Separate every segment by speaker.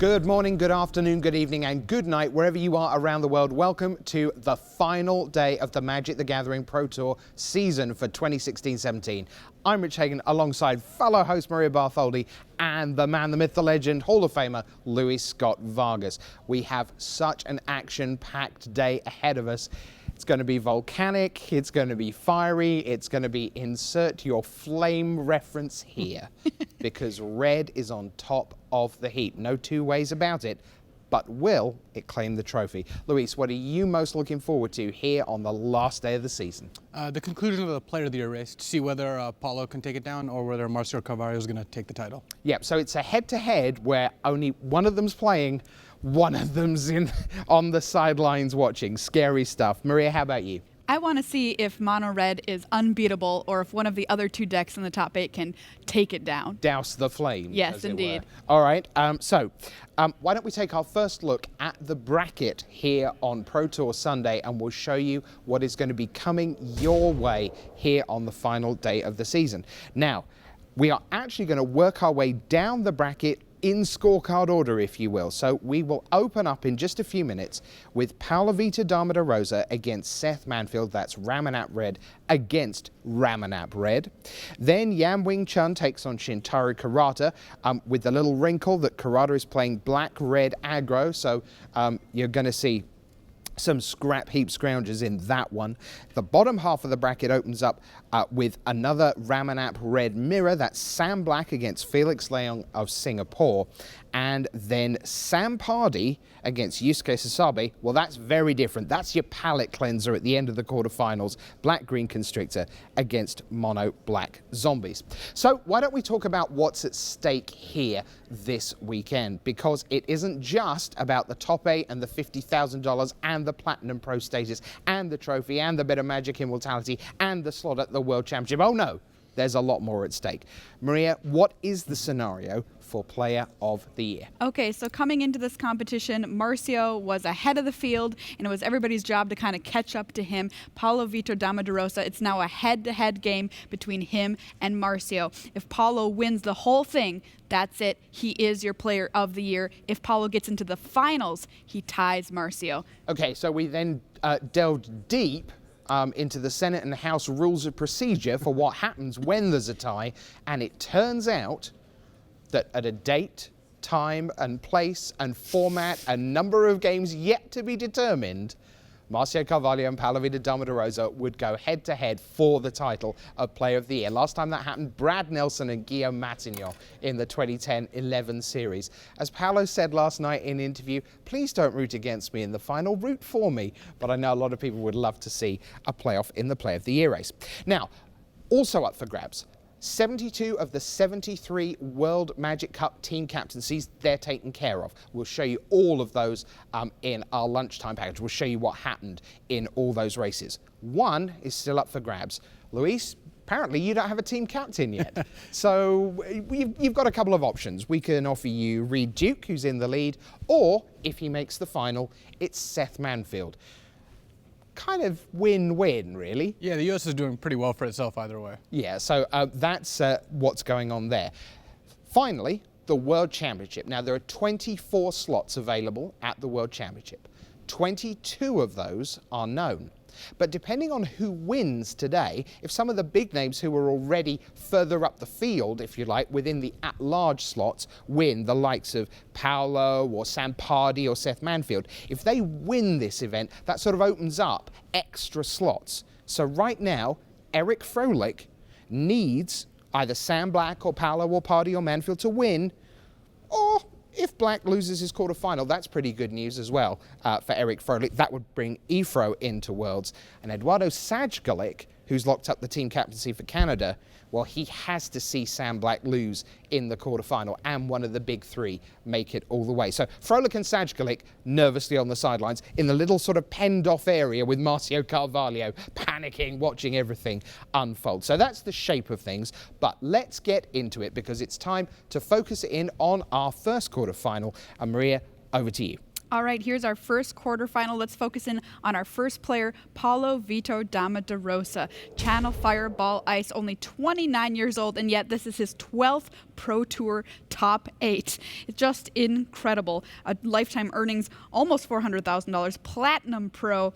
Speaker 1: Good morning, good afternoon, good evening, and good night, wherever you are around the world. Welcome to the final day of the Magic the Gathering Pro Tour season for 2016-17. I'm Rich Hagan, alongside fellow host Maria Bartholdi and the man, the myth, the legend, Hall of Famer, Luis Scott Vargas. We have such an action-packed day ahead of us. It's going to be volcanic, it's going to be fiery, it's going to be insert your flame reference here because red is on top of the heap. No two ways about it, but will it claim the trophy? Luis, what are you most looking forward to here on the last day of the season?
Speaker 2: The conclusion of the Player of the Year race to see whether Paulo can take it down or whether Marcio Carvalho is going to take the title.
Speaker 1: Yep, so it's a head-to-head where only one of them's playing, one of them's on the sidelines watching. Scary stuff. Maria, how about you?
Speaker 3: I want to see if Mono Red is unbeatable or if one of the other two decks in the top 8 can take it down.
Speaker 1: Douse the flame.
Speaker 3: Yes, indeed.
Speaker 1: All right, so why don't we take our first look at the bracket here on Pro Tour Sunday, and we'll show you what is going to be coming your way here on the final day of the season. Now, we are actually going to work our way down the bracket in scorecard order, if you will. So we will open up in just a few minutes with Paulo Vitor Damo da Rosa against Seth Manfield. That's Ramunap Red against Ramunap Red. Then Yan Wing Chun takes on Shintaro Karata, with the little wrinkle that Karata is playing black-red aggro. So you're going to see some scrap heap scroungers in that one. The bottom half of the bracket opens up with another Ramunap Red mirror. That's Sam Black against Felix Leong of Singapore. And then Sam Pardy against Yusuke Sasabe. Well, that's very different. That's your palette cleanser at the end of the quarterfinals. Black-Green Constrictor against Mono Black Zombies. So why don't we talk about what's at stake here this weekend? Because it isn't just about the top 8 and the $50,000 and the Platinum Pro status and the trophy and the bit of Magic Immortality and the slot at the World Championship. Oh no, there's a lot more at stake. Maria, what is the scenario for Player of the Year?
Speaker 3: Okay, so coming into this competition, Marcio was ahead of the field, and it was everybody's job to kind of catch up to him. Paulo Vitor Damo da Rosa, it's now a head-to-head game between him and Marcio. If Paulo wins the whole thing, that's it. He is your Player of the Year. If Paulo gets into the finals, he ties Marcio.
Speaker 1: Okay, so we then delved deep into the Senate and House rules of procedure for what happens when there's a tie, and it turns out that at a date, time and place and format and number of games yet to be determined, Marcio Carvalho and Paulo Vitor Damo da Rosa would go head-to-head for the title of Player of the Year. Last time that happened, Brad Nelson and Guillaume Matignon in the 2010-11 series. As Paulo said last night in an interview, please don't root against me in the final, root for me. But I know a lot of people would love to see a playoff in the Player of the Year race. Now, also up for grabs, 72 of the 73 World Magic Cup team captaincies, they're taken care of. We'll show you all of those in our lunchtime package. We'll show you what happened in all those races. One is still up for grabs. Luis, apparently you don't have a team captain yet. So you've got a couple of options. We can offer you Reed Duke, who's in the lead, or if he makes the final, it's Seth Manfield. Kind of win-win, really.
Speaker 2: Yeah, the U.S. is doing pretty well for itself either way.
Speaker 1: Yeah, so that's what's going on there. Finally, the World Championship. Now, there are 24 slots available at the World Championship. 22 of those are known. But depending on who wins today, if some of the big names who are already further up the field, if you like, within the at-large slots, win, the likes of Paulo or Sam Pardy or Seth Manfield, if they win this event, that sort of opens up extra slots. So right now, Eric Froelich needs either Sam Black or Paulo or Pardy or Manfield to win, or if Black loses his quarterfinal, that's pretty good news as well for Eric Froelich. That would bring Efro into Worlds. And Eduardo Sajgalik, who's locked up the team captaincy for Canada, well, he has to see Sam Black lose in the quarterfinal and one of the big three make it all the way. So Froelich and Sajgalik nervously on the sidelines in the little sort of penned-off area with Marcio Carvalho panicking, watching everything unfold. So that's the shape of things, but let's get into it because it's time to focus in on our first quarterfinal. And Maria, over to you.
Speaker 3: All right, here's our first quarterfinal. Let's focus in on our first player, Paulo Vitor Damo da Rosa. Channel Fireball Ice, only 29 years old, and yet this is his 12th Pro Tour top 8. It's just incredible. Lifetime earnings, almost $400,000. Platinum Pro.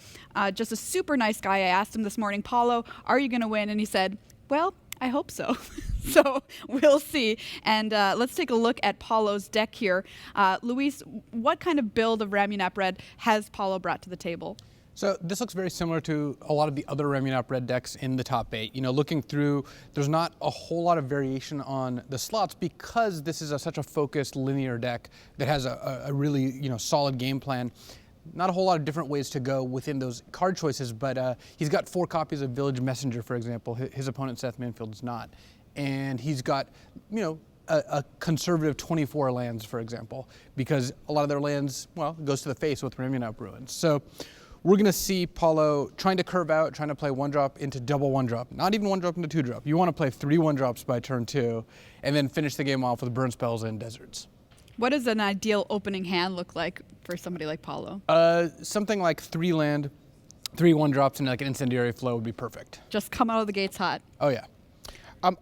Speaker 3: Just a super nice guy. I asked him this morning, Paulo, are you going to win? And he said, well, I hope so. So we'll see. And let's take a look at Paulo's deck here. Luis, what kind of build of Ramunap Red has Paulo brought to the table?
Speaker 2: So this looks very similar to a lot of the other Ramunap Red decks in the top 8. You know, looking through, there's not a whole lot of variation on the slots because this is such a focused linear deck that has a really, solid game plan. Not a whole lot of different ways to go within those card choices, but he's got 4 copies of Village Messenger, for example. His opponent, Seth Manfield, does not. And he's got, a conservative 24 lands, for example, because a lot of their lands, goes to the face with Ramunap Ruins. So we're going to see Paulo trying to curve out, trying to play 1-drop into double 1-drop, not even 1-drop into 2-drop. You want to play 3 1-drops by turn 2, and then finish the game off with burn spells and deserts.
Speaker 3: What does an ideal opening hand look like for somebody like Paulo?
Speaker 2: Something like 3 land, 3 1-drops, and like an incendiary flow would be perfect.
Speaker 3: Just come out of the gates hot.
Speaker 2: Oh, yeah.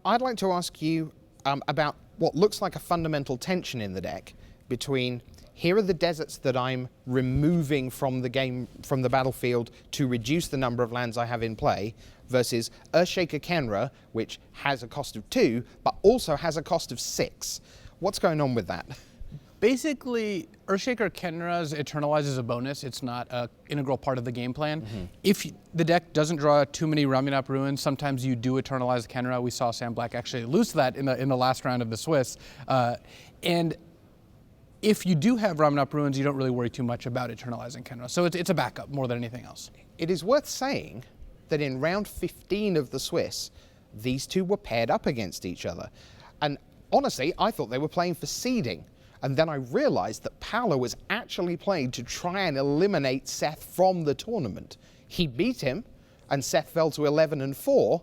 Speaker 1: I'd like to ask you about what looks like a fundamental tension in the deck between here are the deserts that I'm removing from the game, from the battlefield to reduce the number of lands I have in play, versus Earthshaker Kenra, which has a cost of 2, but also has a cost of 6. What's going on with that?
Speaker 2: Basically, Earthshaker Kenra's Eternalize is a bonus. It's not an integral part of the game plan. If the deck doesn't draw too many Ramunap Ruins, sometimes you do Eternalize Kenra. We saw Sam Black actually lose that in the last round of the Swiss. And if you do have Ramunap Ruins, you don't really worry too much about Eternalizing Kenra. So it's a backup more than anything else.
Speaker 1: It is worth saying that in round 15 of the Swiss, these two were paired up against each other. And honestly, I thought they were playing for seeding. And then I realized that Paulo was actually playing to try and eliminate Seth from the tournament. He beat him, and Seth fell to 11-4,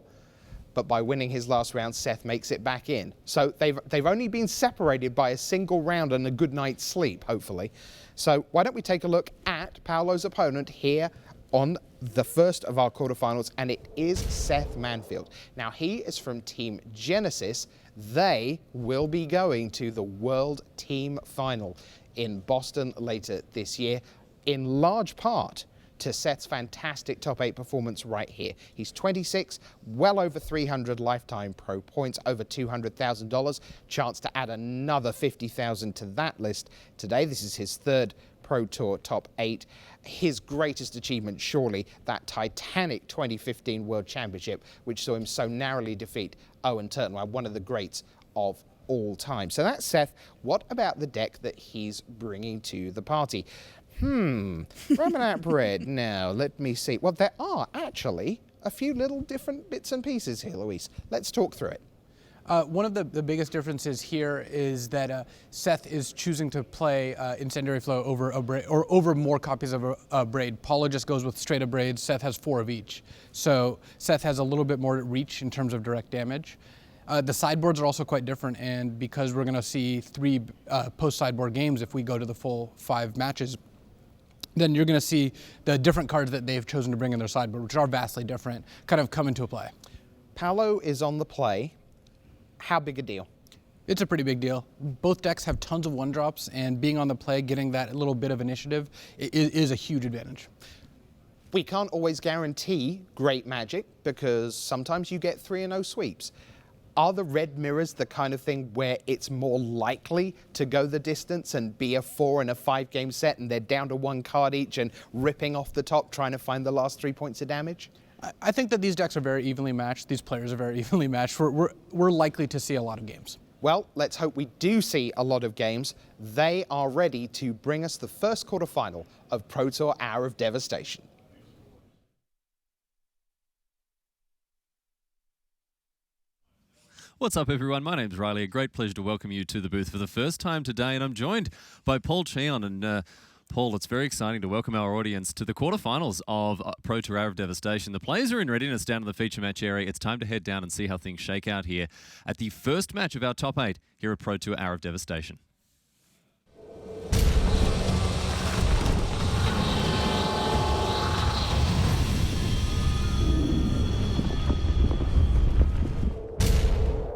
Speaker 1: but by winning his last round, Seth makes it back in. So they've only been separated by a single round and a good night's sleep, hopefully. So why don't we take a look at Paulo's opponent here on the first of our quarterfinals, and it is Seth Manfield. Now, he is from Team Genesis. They will be going to the World Team Final in Boston later this year, in large part to Seth's fantastic top 8 performance right here. He's 26, well over 300 lifetime pro points, over $200,000, chance to add another 50,000 to that list today. This is his 3rd Pro Tour top 8. His greatest achievement, surely, that titanic 2015 World Championship, which saw him so narrowly defeat Owen Turtenwald, one of the greats of all time. So that's Seth. What about the deck that he's bringing to the party? Ramunap Red. Now, let me see. Well, there are actually a few little different bits and pieces here, Luis. Let's talk through it.
Speaker 2: One of the biggest differences here is that Seth is choosing to play Incendiary Flow over a braid, or over more copies of a braid. Paulo just goes with straight up braids. Seth has 4 of each. So Seth has a little bit more reach in terms of direct damage. The sideboards are also quite different, and because we're going to see 3 post-sideboard games if we go to the full 5 matches, then you're going to see the different cards that they've chosen to bring in their sideboard, which are vastly different, kind of come into play.
Speaker 1: Paulo is on the play. How big a deal?
Speaker 2: It's a pretty big deal. Both decks have tons of 1-drops, and being on the play, getting that little bit of initiative is a huge advantage.
Speaker 1: We can't always guarantee great magic because sometimes you get 3-0 sweeps. Are the red mirrors the kind of thing where it's more likely to go the distance and be a 4 and a 5 game set and they're down to 1 card each and ripping off the top trying to find the last 3 points of damage?
Speaker 2: I think that these decks are very evenly matched. These players are very evenly matched. We're likely to see a lot of games.
Speaker 1: Well, let's hope we do see a lot of games. They are ready to bring us the first quarterfinal of Pro Tour Hour of Devastation.
Speaker 4: What's up, everyone? My name's Riley. A great pleasure to welcome you to the booth for the first time today, and I'm joined by Paul Cheon. And Paul, it's very exciting to welcome our audience to the quarterfinals of Pro Tour Hour of Devastation. The players are in readiness down in the feature match area. It's time to head down and see how things shake out here at the first match of our top 8 here at Pro Tour Hour of Devastation.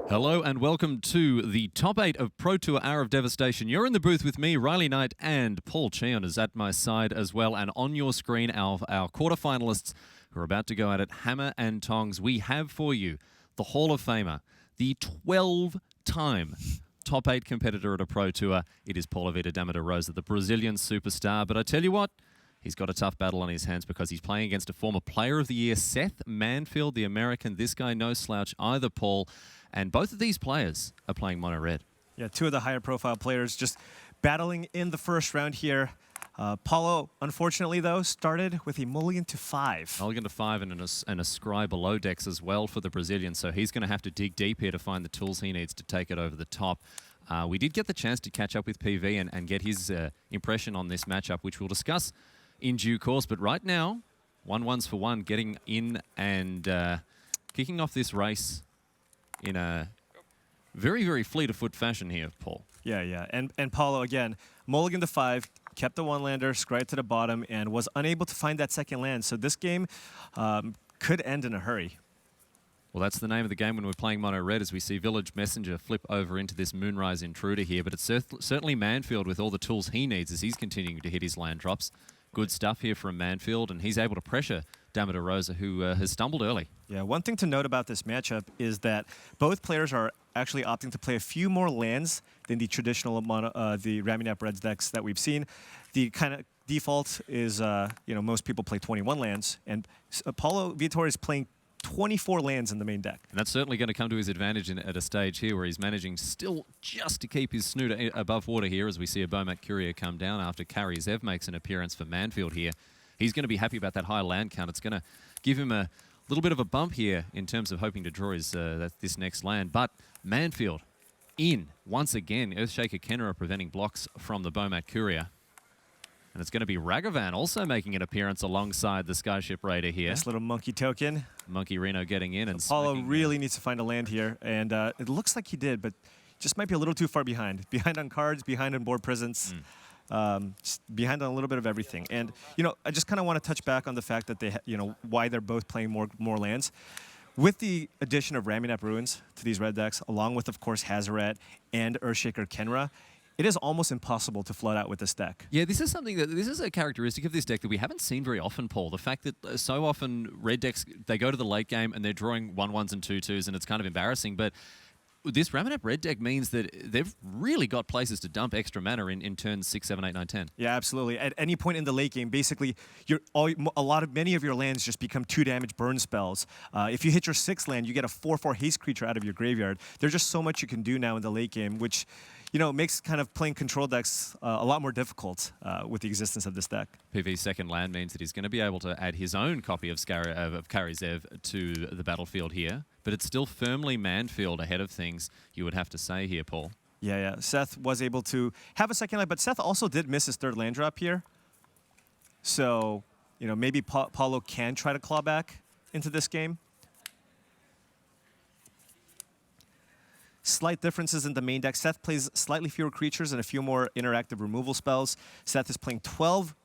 Speaker 4: Hello and welcome to the top 8 of Pro Tour Hour of Devastation. You're in the booth with me, Riley Knight, and Paul Cheon is at my side as well. And on your screen, our quarterfinalists who are about to go at it, hammer and tongs. We have for you the Hall of Famer, the 12-time top 8 competitor at a Pro Tour. It is Paulo Vitor Damo da Rosa, the Brazilian superstar. But I tell you what, he's got a tough battle on his hands because he's playing against a former Player of the Year, Seth Manfield, the American. This guy, no slouch either, Paul. And both of these players are playing mono red.
Speaker 5: Yeah, two of the higher profile players just battling in the first round here. Paulo, unfortunately, though, started with a mulligan to 5.
Speaker 4: Mulligan to 5 and a scry below decks as well for the Brazilian. So he's going to have to dig deep here to find the tools he needs to take it over the top. We did get the chance to catch up with PV and get his impression on this matchup, which we'll discuss in due course. But right now, 1-1's for 1, getting in and kicking off this race in a very, very fleet-of-foot fashion here, Paul.
Speaker 5: Yeah. And Paulo, again, mulligan to 5, kept the one-lander, scryed to the bottom, and was unable to find that second land. So this game could end in a hurry.
Speaker 4: Well, that's the name of the game when we're playing mono red, as we see Village Messenger flip over into this Moonrise Intruder here. But it's certainly Manfield with all the tools he needs as he's continuing to hit his land drops. Good stuff here from Manfield, and he's able to pressure Damo da Rosa, who has stumbled early.
Speaker 5: Yeah, one thing to note about this matchup is that both players are actually opting to play a few more lands than the traditional the Ramunap Red decks that we've seen. The kind of default is, most people play 21 lands, and Paulo Vitor is playing 24 lands in the main deck.
Speaker 4: And that's certainly going to come to his advantage at a stage here where he's managing still just to keep his snoot above water here as we see a Bomat Courier come down after Kari Zev makes an appearance for Manfield here. He's going to be happy about that high land count. It's going to give him a little bit of a bump here in terms of hoping to draw his this next land. But Manfield in once again. Earthshaker Kenra preventing blocks from the Bomat Courier. And it's going to be Ragavan also making an appearance alongside the Skyship Raider here.
Speaker 5: Nice little monkey token.
Speaker 4: Monkey Reno getting in. And
Speaker 5: Paulo really needs to find a land here. And it looks like he did, but just might be a little too far behind. Behind on cards, behind on board presence. Just behind on a little bit of everything. And, I just kind of want to touch back on the fact that they, why they're both playing more lands. With the addition of Ramunap Ruins to these red decks, along with, of course, Hazoret and Earthshaker Kenra, it is almost impossible to flood out with this deck.
Speaker 4: Yeah, this is a characteristic of this deck that we haven't seen very often, Paul. The fact that so often red decks, they go to the late game and they're drawing 1-1s and 2-2s, and it's kind of embarrassing. But this Ramunap Red deck means that they've really got places to dump extra mana in turns 6, 7, 8, 9, 10.
Speaker 5: Yeah, absolutely. At any point in the late game, basically, many of your lands just become 2-damage burn spells. If you hit your 6th land, you get a 4/4 haste creature out of your graveyard. There's just so much you can do now in the late game, which makes kind of playing control decks a lot more difficult with the existence of this deck.
Speaker 4: PV's second land means that he's going to be able to add his own copy of Kari Zev to the battlefield here, but it's still firmly Manfield ahead of things, you would have to say here, Paul.
Speaker 5: Yeah. Seth was able to have a second land, but Seth also did miss his 3rd land drop here. So, maybe Paulo can try to claw back into this game. Slight differences in the main deck. Seth plays slightly fewer creatures and a few more interactive removal spells. Seth is playing 12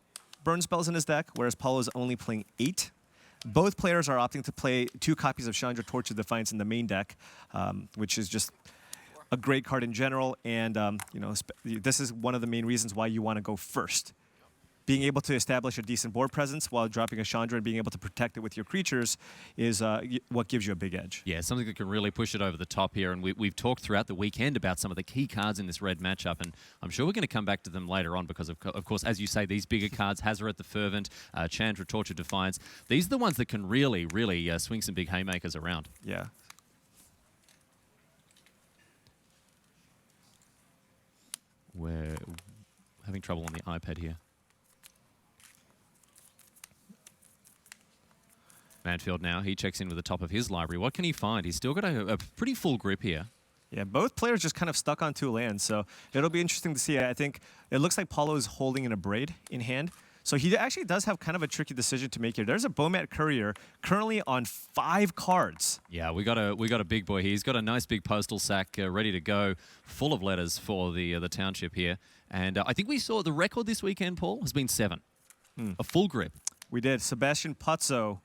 Speaker 5: burn spells in his deck, whereas Paulo is only playing 8. Both players are opting to play 2 copies of Chandra Torch of Defiance in the main deck, which is just a great card in general. And this is one of the main reasons why you want to go first. Being able to establish a decent board presence while dropping a Chandra and being able to protect it with your creatures is what gives you a big edge.
Speaker 4: Yeah, something that can really push it over the top here. And we've talked throughout the weekend about some of the key cards in this red matchup. And I'm sure we're going to come back to them later on because, of course, as you say, these bigger cards, Hazoret the Fervent, Chandra, Torch of Defiance, these are the ones that can really, really swing some big haymakers around.
Speaker 5: Yeah.
Speaker 4: We're having trouble on the iPad here. Manfield now, he checks in with the top of his library. What can he find? He's still got a pretty full grip here.
Speaker 5: Yeah, both players just kind of stuck on 2 lands, so it'll be interesting to see. I think it looks like Paulo is holding an Abrade in hand, so he actually does have kind of a tricky decision to make here. There's a Bomat Courier currently on 5 cards.
Speaker 4: Yeah, we got a big boy here. He's got a nice big postal sack ready to go, full of letters for the township here. And I think we saw the record this weekend, Paul, has been 7. A full grip.
Speaker 5: We did. Sebastian Pozzo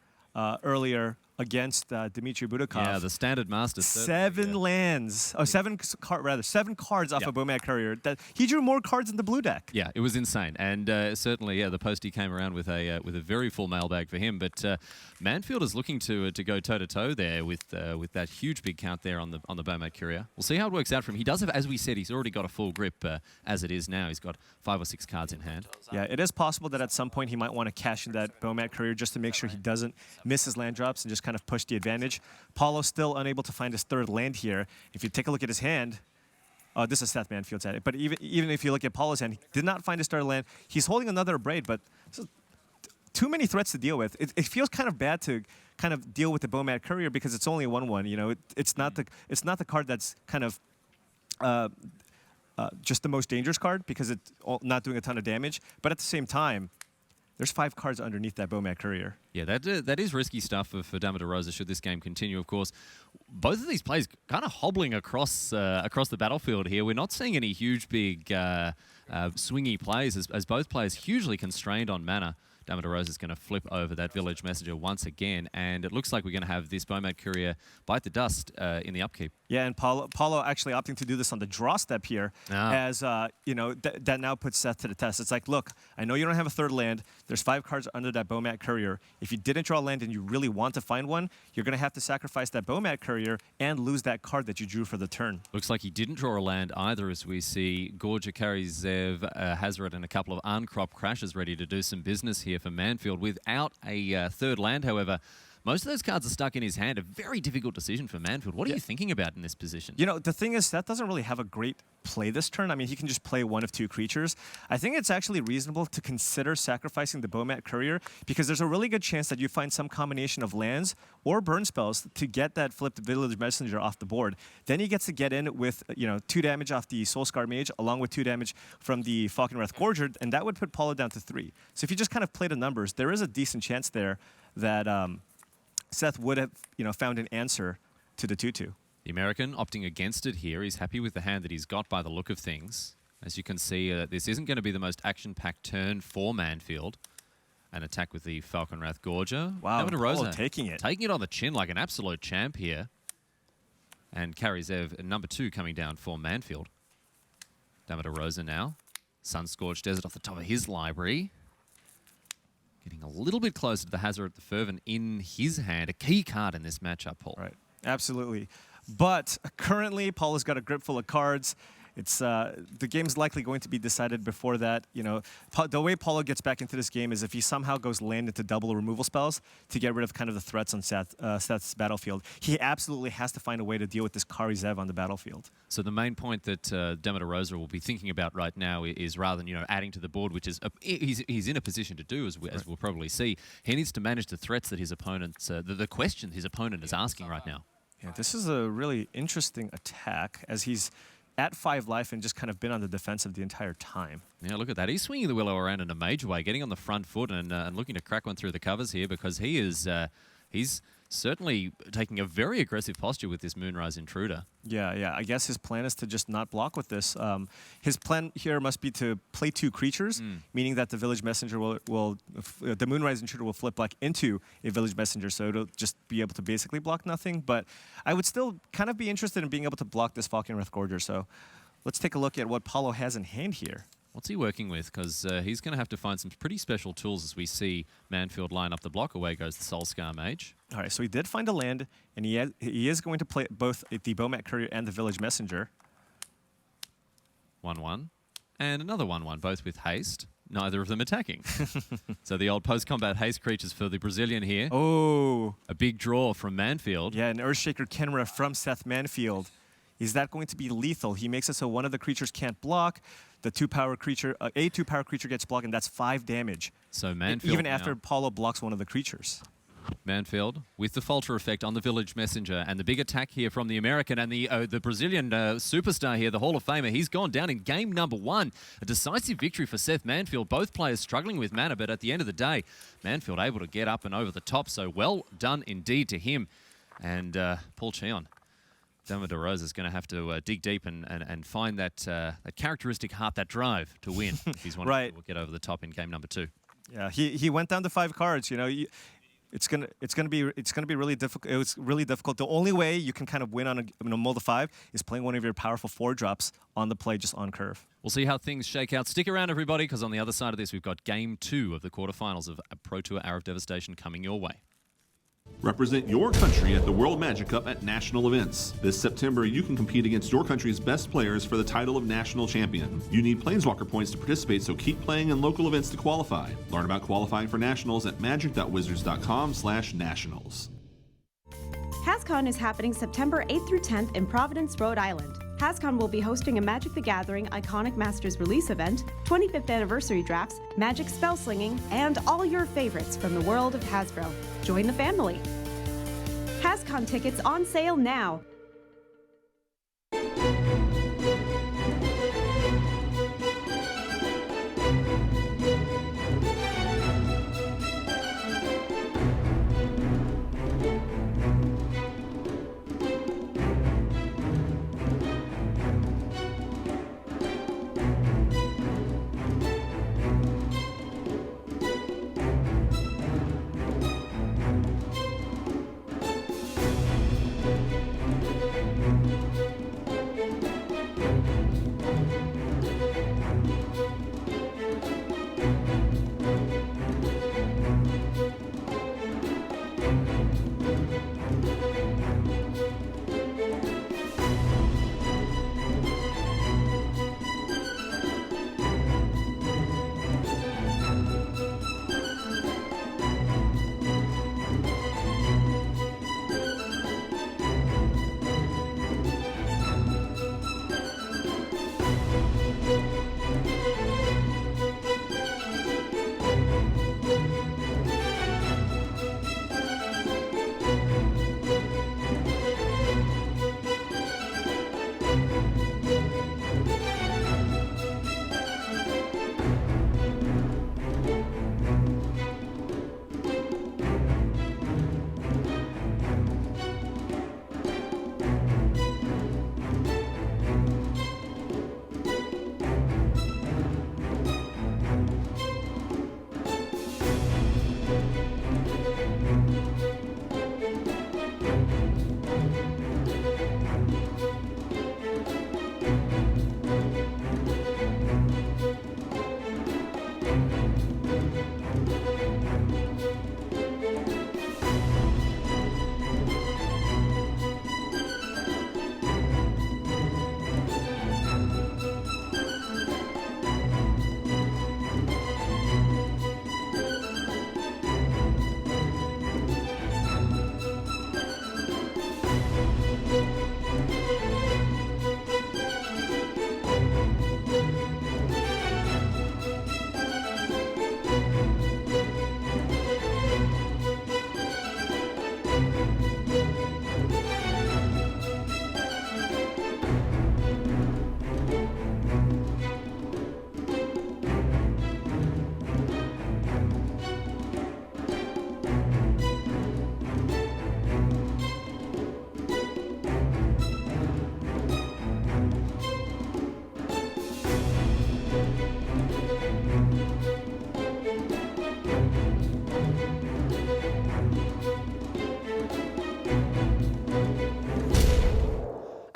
Speaker 5: earlier against Dmitry Budakov.
Speaker 4: Yeah, the standard master.
Speaker 5: Seven lands. Oh, seven cards off a Bowmat Courier. That he drew more cards in the blue deck.
Speaker 4: Yeah, it was insane, and certainly, the postie came around with a very full mailbag for him. But Manfield is looking to go toe to toe there with that huge big count there on the Bowmat Courier. We'll see how it works out for him. He does have, as we said, he's already got a full grip as it is now. He's got 5 or 6 cards in hand.
Speaker 5: Yeah, it is possible that at some point he might want to cash in that Bowmat Courier just to make sure he doesn't miss his land drops and just kind of push the advantage. Paulo still unable to find his third land here. If you take a look at his hand, this is Seth Manfield's hand, but even if you look at Paulo's hand, he did not find his third land. He's holding another Braid, but too many threats to deal with. It feels kind of bad to kind of deal with the Bowmat Courier because it's only a 1/1. You know, it's not the card that's kind of just the most dangerous card because it's not doing a ton of damage. But at the same time, there's 5 cards underneath that Bowmat Courier.
Speaker 4: Yeah, that is risky stuff for Damo da Rosa should this game continue, of course. Both of these plays kind of hobbling across the battlefield here. We're not seeing any huge, big, swingy plays as both players hugely constrained on mana. Damo da Rosa is going to flip over that Village Messenger once again, and it looks like we're going to have this Bowmat Courier bite the dust in the upkeep.
Speaker 5: Yeah, and Paulo actually opting to do this on the draw step here, as you know, that now puts Seth to the test. It's like, look, I know you don't have a third land. There's 5 cards under that Bowmat Courier. If you didn't draw a land and you really want to find one, you're going to have to sacrifice that Bowmat Courier and lose that card that you drew for the turn.
Speaker 4: Looks like he didn't draw a land either, as we see Gorgia, Karizev, Hazard, and a couple of uncropped crashes ready to do some business here for Manfield without a third land, however. Most of those cards are stuck in his hand. A very difficult decision for Manfield. What are you thinking about in this position?
Speaker 5: You know, the thing is, Seth doesn't really have a great play this turn. I mean, he can just play 1 of 2 creatures. I think it's actually reasonable to consider sacrificing the Bowmat Courier because there's a really good chance that you find some combination of lands or burn spells to get that flipped Village Messenger off the board. Then he gets to get in with, you know, 2 damage off the Soulscar Mage along with 2 damage from the Falconwrath Gorger, and that would put Paulo down to 3. So if you just kind of play the numbers, there is a decent chance there that Seth would have, you know, found an answer to the 2/2.
Speaker 4: The American opting against it here. He's happy with the hand that he's got by the look of things. As you can see, this isn't going to be the most action-packed turn for Manfield. An attack with the Falconwrath Gorger.
Speaker 5: Wow,
Speaker 4: Damo da Rosa
Speaker 5: Paulo taking it.
Speaker 4: Taking it on the chin like an absolute champ here. And Karizev, number 2, coming down for Manfield. Damo da Rosa now. Sun-Scorched Desert off the top of his library. Getting a little bit closer to the Hazard the Fervent in his hand. A key card in this matchup, Paul.
Speaker 5: Right, absolutely. But currently, Paulo's got a grip full of cards. It's the game's likely going to be decided before that. You know, the way Paulo gets back into this game is if he somehow goes land into double removal spells to get rid of kind of the threats on Seth's battlefield. He absolutely has to find a way to deal with this Karizev on the battlefield.
Speaker 4: So the main point that Damo da Rosa will be thinking about right now is rather than, you know, adding to the board, which is he's in a position to do, as we'll probably see, he needs to manage the threats that his opponent's the question his opponent is asking right now.
Speaker 5: Yeah, this is a really interesting attack as he's at 5 life and just kind of been on the defensive the entire time.
Speaker 4: Yeah, look at that. He's swinging the Willow around in a major way, getting on the front foot and looking to crack one through the covers here because he is he's certainly taking a very aggressive posture with this Moonrise Intruder.
Speaker 5: Yeah. I guess his plan is to just not block with this. His plan here must be to play 2 creatures, meaning that the Village Messenger the Moonrise Intruder will flip back into a Village Messenger, so it'll just be able to basically block nothing. But I would still kind of be interested in being able to block this Falconwrath Gorger. So let's take a look at what Paulo has in hand here.
Speaker 4: What's he working with? Because he's going to have to find some pretty special tools as we see Manfield line up the block. Away goes the Soulscar Mage.
Speaker 5: All right, so he did find a land, and he is going to play both the Bowmat Courier and the Village Messenger.
Speaker 4: 1/1. And another 1/1, both with haste. Neither of them attacking. So the old post-combat haste creatures for the Brazilian here.
Speaker 5: Oh.
Speaker 4: A big draw from Manfield.
Speaker 5: Yeah, an Earthshaker Kenra from Seth Manfield. Is that going to be lethal? He makes it so one of the creatures can't block. The 2-power creature, a 2-power creature gets blocked, and that's 5 damage.
Speaker 4: So Manfield
Speaker 5: even after Paulo blocks one of the creatures.
Speaker 4: Manfield with the falter effect on the Village Messenger and the big attack here from the American and the Brazilian superstar here, the Hall of Famer. He's gone down in game number 1. A decisive victory for Seth Manfield. Both players struggling with mana, but at the end of the day, Manfield able to get up and over the top. So well done indeed to him. And Paul Cheon. Damo da Rosa is going to have to dig deep and find that characteristic heart, that drive to win if he's wanting to get over the top in game number 2.
Speaker 5: Yeah, he went down to 5 cards. You know, It's gonna be really difficult. It's really difficult. The only way you can kind of win on a Mold of 5 is playing one of your powerful 4-drops on the play, just on curve.
Speaker 4: We'll see how things shake out. Stick around, everybody, because on the other side of this, we've got Game 2 of the quarterfinals of Pro Tour Hour of Devastation coming your way.
Speaker 6: Represent your country at the World Magic Cup at national events. This September, you can compete against your country's best players for the title of national champion. You need Planeswalker points to participate, so keep playing in local events to qualify. Learn about qualifying for nationals at magic.wizards.com/nationals.
Speaker 7: HasCon is happening September 8th through 10th in Providence, Rhode Island. HasCon will be hosting a Magic the Gathering Iconic Masters release event, 25th anniversary drafts, Magic spell slinging, and all your favorites from the world of Hasbro. Join the family. HasCon tickets on sale now.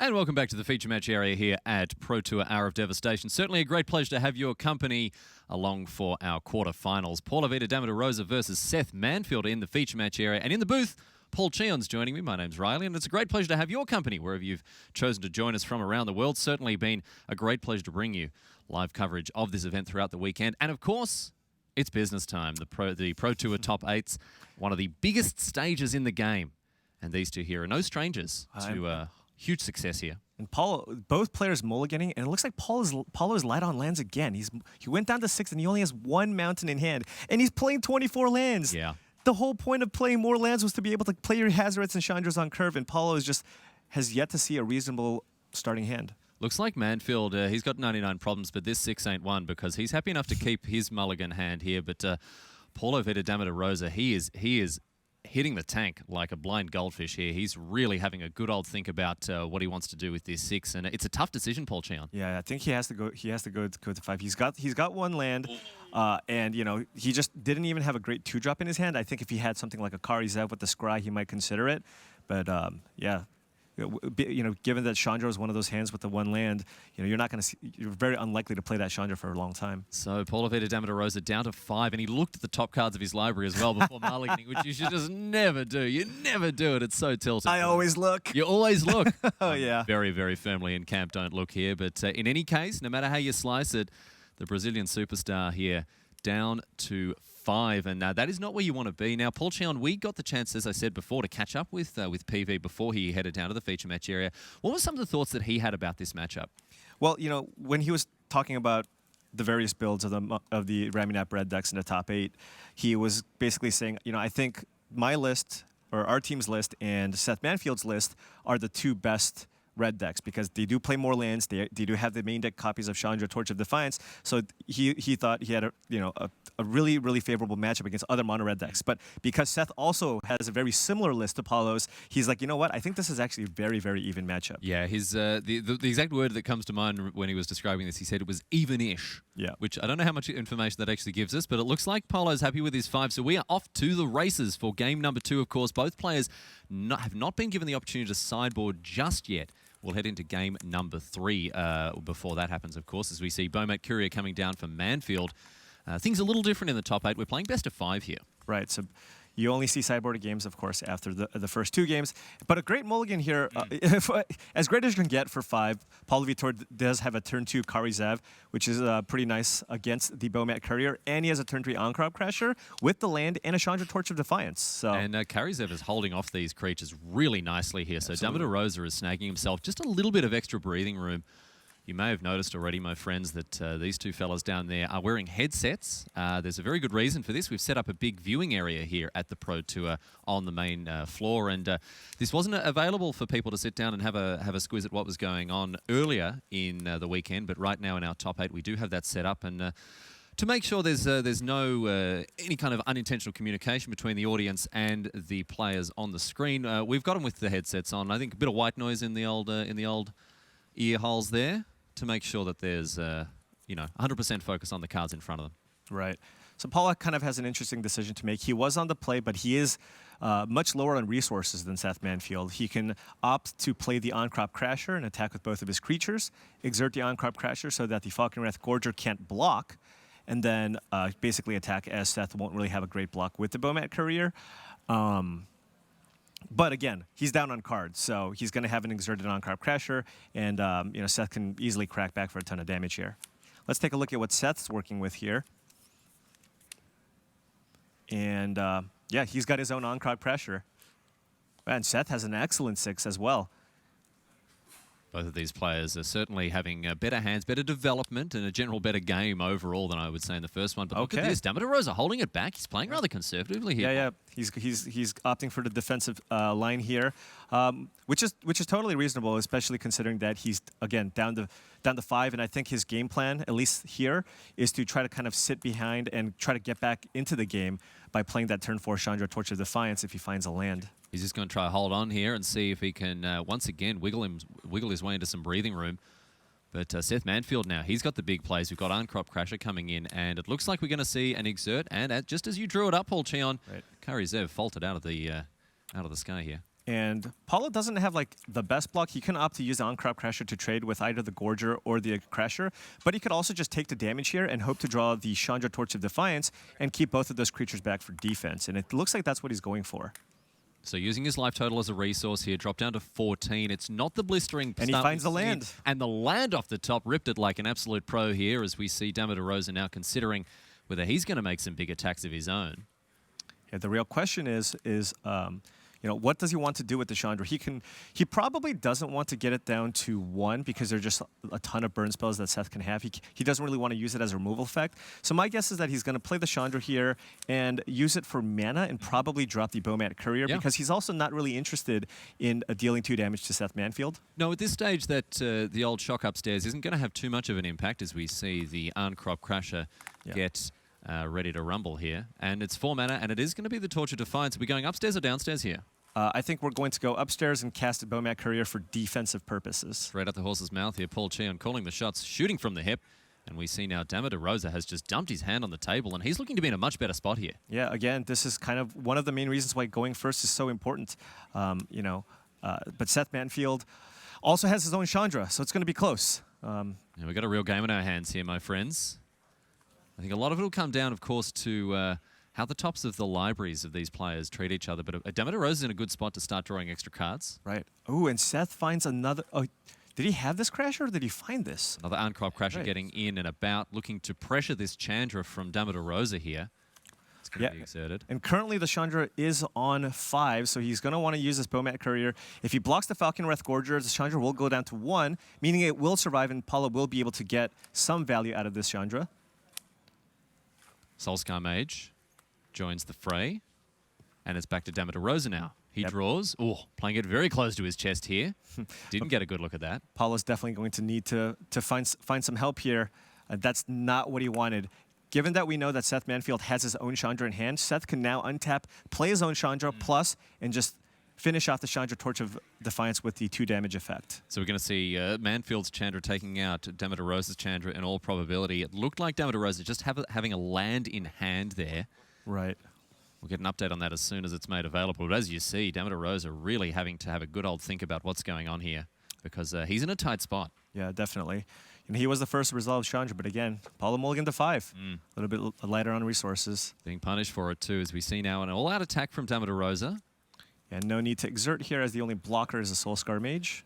Speaker 4: And welcome back to the feature match area here at Pro Tour Hour of Devastation. Certainly a great pleasure to have your company along for our quarterfinals. Paulo Vitor Damo da Rosa versus Seth Manfield in the feature match area. And in the booth, Paul Cheon's joining me. My name's Riley, and it's a great pleasure to have your company wherever you've chosen to join us from around the world. Certainly been a great pleasure to bring you live coverage of this event throughout the weekend. And of course, it's business time. The Pro Tour Top 8's one of the biggest stages in the game. And these two here are no strangers to huge success here.
Speaker 5: And Paulo, both players mulliganing, and it looks like Paulo's light on lands again. He went down to 6, and he only has 1 mountain in hand, and he's playing 24 lands.
Speaker 4: Yeah.
Speaker 5: The whole point of playing more lands was to be able to play your Hazarets and Chandras on curve, and Paulo has yet to see a reasonable starting hand.
Speaker 4: Looks like Manfield, he's got 99 problems, but this 6 ain't one because he's happy enough to keep his mulligan hand here. But Paulo Vitor Damo da Rosa, he is hitting the tank like a blind goldfish here. He's really having a good old think about what he wants to do with this 6, and it's a tough decision, Paul Cheon.
Speaker 5: Yeah, I think he has to go. He has to go to 5. He's got one land, and he just didn't even have a great 2-drop in his hand. I think if he had something like a Karizev with the Scry, he might consider it. But yeah. Given that Chandra is one of those hands with the one land, you're very unlikely to play that Chandra for a long time.
Speaker 4: So Paulo Vitor Damo da Rosa down to 5, and he looked at the top cards of his library as well before mulliganing, which you should just never do. You never do it. It's so tilted.
Speaker 5: I always look.
Speaker 4: You always look.
Speaker 5: Oh, yeah.
Speaker 4: Very, very firmly in camp, don't look here. But in any case, no matter how you slice it, the Brazilian superstar here down to 5, and that is not where you want to be. Now, Paul Cheon, we got the chance, as I said before, to catch up with PV before he headed down to the feature match area. What were some of the thoughts that he had about this matchup?
Speaker 5: Well, when he was talking about the various builds of the Ramunap Red decks in the top 8, he was basically saying, I think my list, or our team's list, and Seth Manfield's list are the 2 best red decks because they do play more lands. They do have the main deck copies of Chandra, Torch of Defiance. So he thought he had a really, really favorable matchup against other mono red decks. But because Seth also has a very similar list to Paulo's, he's like, you know what? I think this is actually a very, very even matchup.
Speaker 4: Yeah, his the exact word that comes to mind when he was describing this, he said it was even-ish.
Speaker 5: Yeah.
Speaker 4: Which I don't know how much information that actually gives us, but it looks like Paulo's happy with his 5. So we are off to the races for game number 2, of course. Both players have not been given the opportunity to sideboard just yet. We'll head into game number 3 before that happens, of course, as we see Beaumat Courier coming down from Manfield. Things a little different in the top 8. We're playing best of 5 here.
Speaker 5: Right, so you only see sideboard games, of course, after the first 2 games. But a great mulligan here, as great as you can get for 5. Paulo Vitor does have a turn 2 Karizev, which is pretty nice against the Beaumat Courier. And he has a turn 3 Encrop Crasher with the land and a Chandra Torch of Defiance. So.
Speaker 4: And Karizev is holding off these creatures really nicely here. So Damo da Rosa is snagging himself just a little bit of extra breathing room. You may have noticed already, my friends, that these 2 fellas down there are wearing headsets. There's a very good reason for this. We've set up a big viewing area here at the Pro Tour on the main floor, and this wasn't available for people to sit down and have a squiz at what was going on earlier in the weekend, but right now in our top 8 we do have that set up, and to make sure there's no any kind of unintentional communication between the audience and the players on the screen, we've got them with the headsets on. I think a bit of white noise in the old ear holes there, to make sure that there's 100% focus on the cards in front of them.
Speaker 5: Right. So Paula kind of has an interesting decision to make. He was on the play, but he is much lower on resources than Seth Manfield. He can opt to play the Encrop Crasher and attack with both of his creatures, exert the Encrop Crasher so that the Falconwrath Gorger can't block, and then basically attack, as Seth won't really have a great block with the Beaumat Courier. But again, he's down on cards, so he's going to have an exerted Encrop Crasher, and Seth can easily crack back for a ton of damage here. Let's take a look at what Seth's working with here. And yeah, he's got his own Encrop Crasher. And Seth has an excellent 6 as well.
Speaker 4: Both of these players are certainly having better hands, better development, and a general better game overall than I would say in the first one. But look at this, Damo da Rosa holding it back. He's playing rather conservatively here.
Speaker 5: Yeah. He's opting for the defensive line here, which is totally reasonable, especially considering that he's again down to 5. And I think his game plan, at least here, is to try to kind of sit behind and try to get back into the game by playing that turn 4 Chandra Torch of Defiance if he finds a land.
Speaker 4: He's just going to try to hold on here and see if he can once again wiggle his way into some breathing room. But Seth Manfield now, he's got the big plays. We've got Encrop Crasher coming in, and it looks like we're going to see an exert. And just as you drew it up, Paul Cheon, Karizev faulted out of the sky here.
Speaker 5: And Paulo doesn't have like the best block. He can opt to use the Encrop Crasher to trade with either the Gorger or the Crasher, but he could also just take the damage here and hope to draw the Chandra Torch of Defiance and keep both of those creatures back for defense. And it looks like that's what he's going for.
Speaker 4: So using his life total as a resource here, drop down to 14. It's not the blistering.
Speaker 5: And he finds the land.
Speaker 4: And the land off the top, ripped it like an absolute pro here, as we see Damo da Rosa now considering whether he's going to make some big attacks of his own.
Speaker 5: Yeah, the real question is what does he want to do with the Chandra? He probably doesn't want to get it down to 1 because there's just a ton of burn spells that Seth can have. He doesn't really want to use it as a removal effect. So my guess is that he's going to play the Chandra here and use it for mana and probably drop the Beaumat Courier because he's also not really interested in dealing 2 damage to Seth Manfield.
Speaker 4: No, at this stage that the old shock upstairs isn't going to have too much of an impact as we see the Encrop Crasher get ready to rumble here. And it's 4 mana, and it is going to be the Torch of Defiance. Are we going upstairs or downstairs here?
Speaker 5: I think we're going to go upstairs and cast a Bowmat Courier for defensive purposes.
Speaker 4: Right at the horse's mouth here, Paul Cheon calling the shots, shooting from the hip. And we see now Damo da Rosa has just dumped his hand on the table, and he's looking to be in a much better spot here.
Speaker 5: Yeah, again, this is kind of one of the main reasons why going first is so important. But Seth Manfield also has his own Chandra, so it's going to be close.
Speaker 4: Yeah, we've got a real game in our hands here, my friends. I think a lot of it will come down, of course, to how the tops of the libraries of these players treat each other. But Damo da Rosa is in a good spot to start drawing extra cards.
Speaker 5: Right. Oh, and Seth finds another... Oh, did he have this Crasher, or did he find this?
Speaker 4: Another Uncrop Crasher getting in and about, looking to pressure this Chandra from Damo da Rosa here. It's going to be exerted.
Speaker 5: And currently the Chandra is on 5, so he's going to want to use this Bowmat Courier. If he blocks the Falcon Wrath Gorger, the Chandra will go down to 1, meaning it will survive, and Paulo will be able to get some value out of this Chandra.
Speaker 4: Soulscar Mage joins the fray, and it's back to Damo da Rosa now. He draws. Oh, playing it very close to his chest here. Didn't get a good look at that.
Speaker 5: Paulo's definitely going to need to find some help here. That's not what he wanted. Given that we know that Seth Manfield has his own Chandra in hand, Seth can now untap, play his own Chandra plus, and just finish off the Chandra Torch of Defiance with the 2 damage effect.
Speaker 4: So we're going to see Manfield's Chandra taking out Damo da Rosa's Chandra in all probability. It looked like Damo da Rosa just having a land in hand there.
Speaker 5: Right.
Speaker 4: We'll get an update on that as soon as it's made available. But as you see, Damo da Rosa really having to have a good old think about what's going on here because he's in a tight spot.
Speaker 5: Yeah, definitely. And he was the first to resolve Chandra, but again, Paulo mulliganed to 5. A little bit lighter on resources.
Speaker 4: Being punished for it too, as we see now. An all-out attack from Damo da Rosa.
Speaker 5: And no need to exert here, as the only blocker is a Soulscar Mage.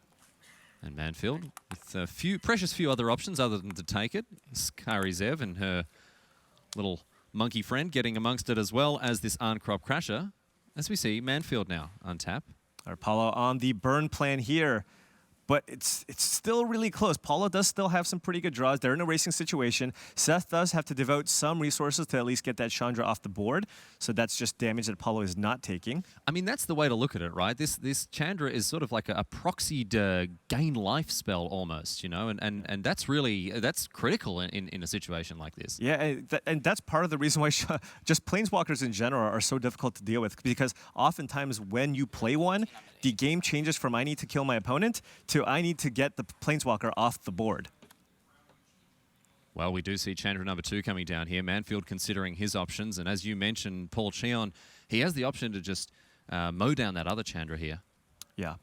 Speaker 4: And Manfield with a precious few other options other than to take it. Skari Zev and her little monkey friend getting amongst it, as well as this Uncrop Crasher. As we see, Manfield now untap.
Speaker 5: Our Paulo on the burn plan here. But it's still really close. Paulo does still have some pretty good draws. They're in a racing situation. Seth does have to devote some resources to at least get that Chandra off the board. So that's just damage that Paulo is not taking.
Speaker 4: I mean, that's the way to look at it, right? This Chandra is sort of like a proxied gain life spell almost, you know, and that's critical in a situation like this.
Speaker 5: Yeah, and that's part of the reason why just Planeswalkers in general are so difficult to deal with, because oftentimes when you play one, the game changes from I need to kill my opponent to I need to get the Planeswalker off the board.
Speaker 4: Well, we do see Chandra number 2 coming down here. Manfield considering his options. And as you mentioned, Paul Cheon, he has the option to just mow down that other Chandra here.
Speaker 5: Yeah.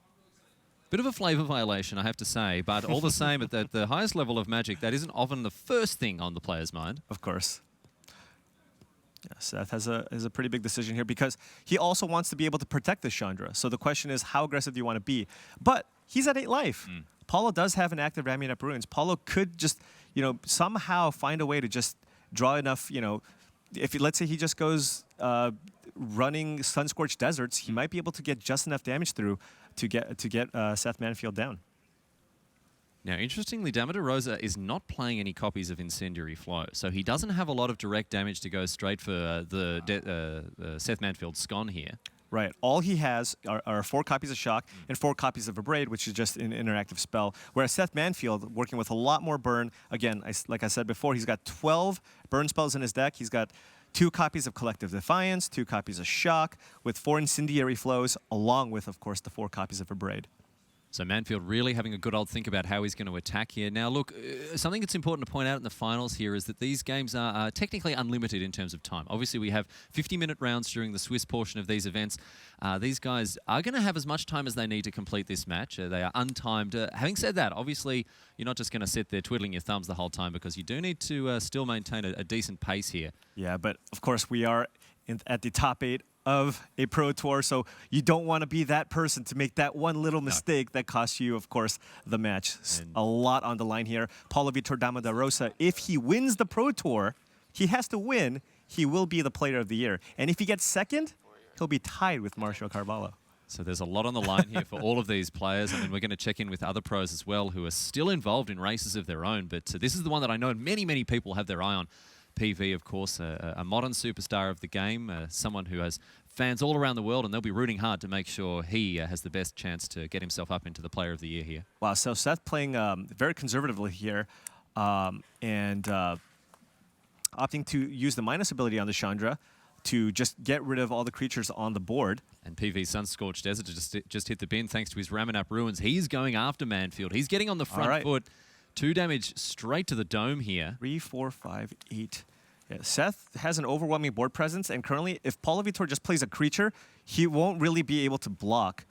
Speaker 4: Bit of a flavor violation, I have to say. But all the same, at the highest level of Magic, that isn't often the first thing on the player's mind.
Speaker 5: Of course. Yeah, Seth has a pretty big decision here because he also wants to be able to protect this Chandra. So the question is, how aggressive do you want to be? But he's at 8 life. Paulo does have an active Ramunap Ruins. Paulo could just, somehow find a way to just draw enough, if let's say he just goes running Sunscorched Deserts, he might be able to get just enough damage through to get Seth Manfield down.
Speaker 4: Now, interestingly, Damo da Rosa is not playing any copies of Incendiary Flow, so he doesn't have a lot of direct damage to go straight for the Seth Manfield Scon here.
Speaker 5: Right. All he has are 4 copies of Shock and 4 copies of Abrade, which is just an interactive spell. Whereas Seth Manfield, working with a lot more burn, again, like I said before, he's got 12 burn spells in his deck. He's got 2 copies of Collective Defiance, 2 copies of Shock, with 4 Incendiary Flows, along with, of course, the 4 copies of Abrade.
Speaker 4: So Manfield really having a good old think about how he's going to attack here. Now, look, something that's important to point out in the finals here is that these games are technically unlimited in terms of time. Obviously, we have 50-minute rounds during the Swiss portion of these events. These guys are going to have as much time as they need to complete this match. They are untimed. Having said that, obviously, you're not just going to sit there twiddling your thumbs the whole time because you do need to still maintain a decent pace here.
Speaker 5: Yeah, but of course, we are at the top 8 of a Pro Tour, so you don't want to be that person to make that one little mistake that costs you, of course, the match. A lot on the line here. Paulo Vitor Damo da Rosa, if he wins the Pro Tour, he has to win. He will be the Player of the Year. And if he gets second, he'll be tied with Marcio Carvalho.
Speaker 4: So there's a lot on the line here for all of these players. I mean, we're going to check in with other pros as well who are still involved in races of their own, but this is the one that I know many, many people have their eye on. PV, of course, a modern superstar of the game, someone who has fans all around the world, and they'll be rooting hard to make sure he has the best chance to get himself up into the Player of the Year here.
Speaker 5: Wow, so Seth playing very conservatively here, and opting to use the minus ability on the Chandra to just get rid of all the creatures on the board.
Speaker 4: And PV Sunscorched Desert just hit the bin thanks to his Ramunap Ruins. He's going after Manfield. He's getting on the front foot. 2 damage straight to the dome here.
Speaker 5: 3, 4, 5, 8. Yeah, Seth has an overwhelming board presence, and currently, if Paulo Vitor just plays a creature, he won't really be able to block.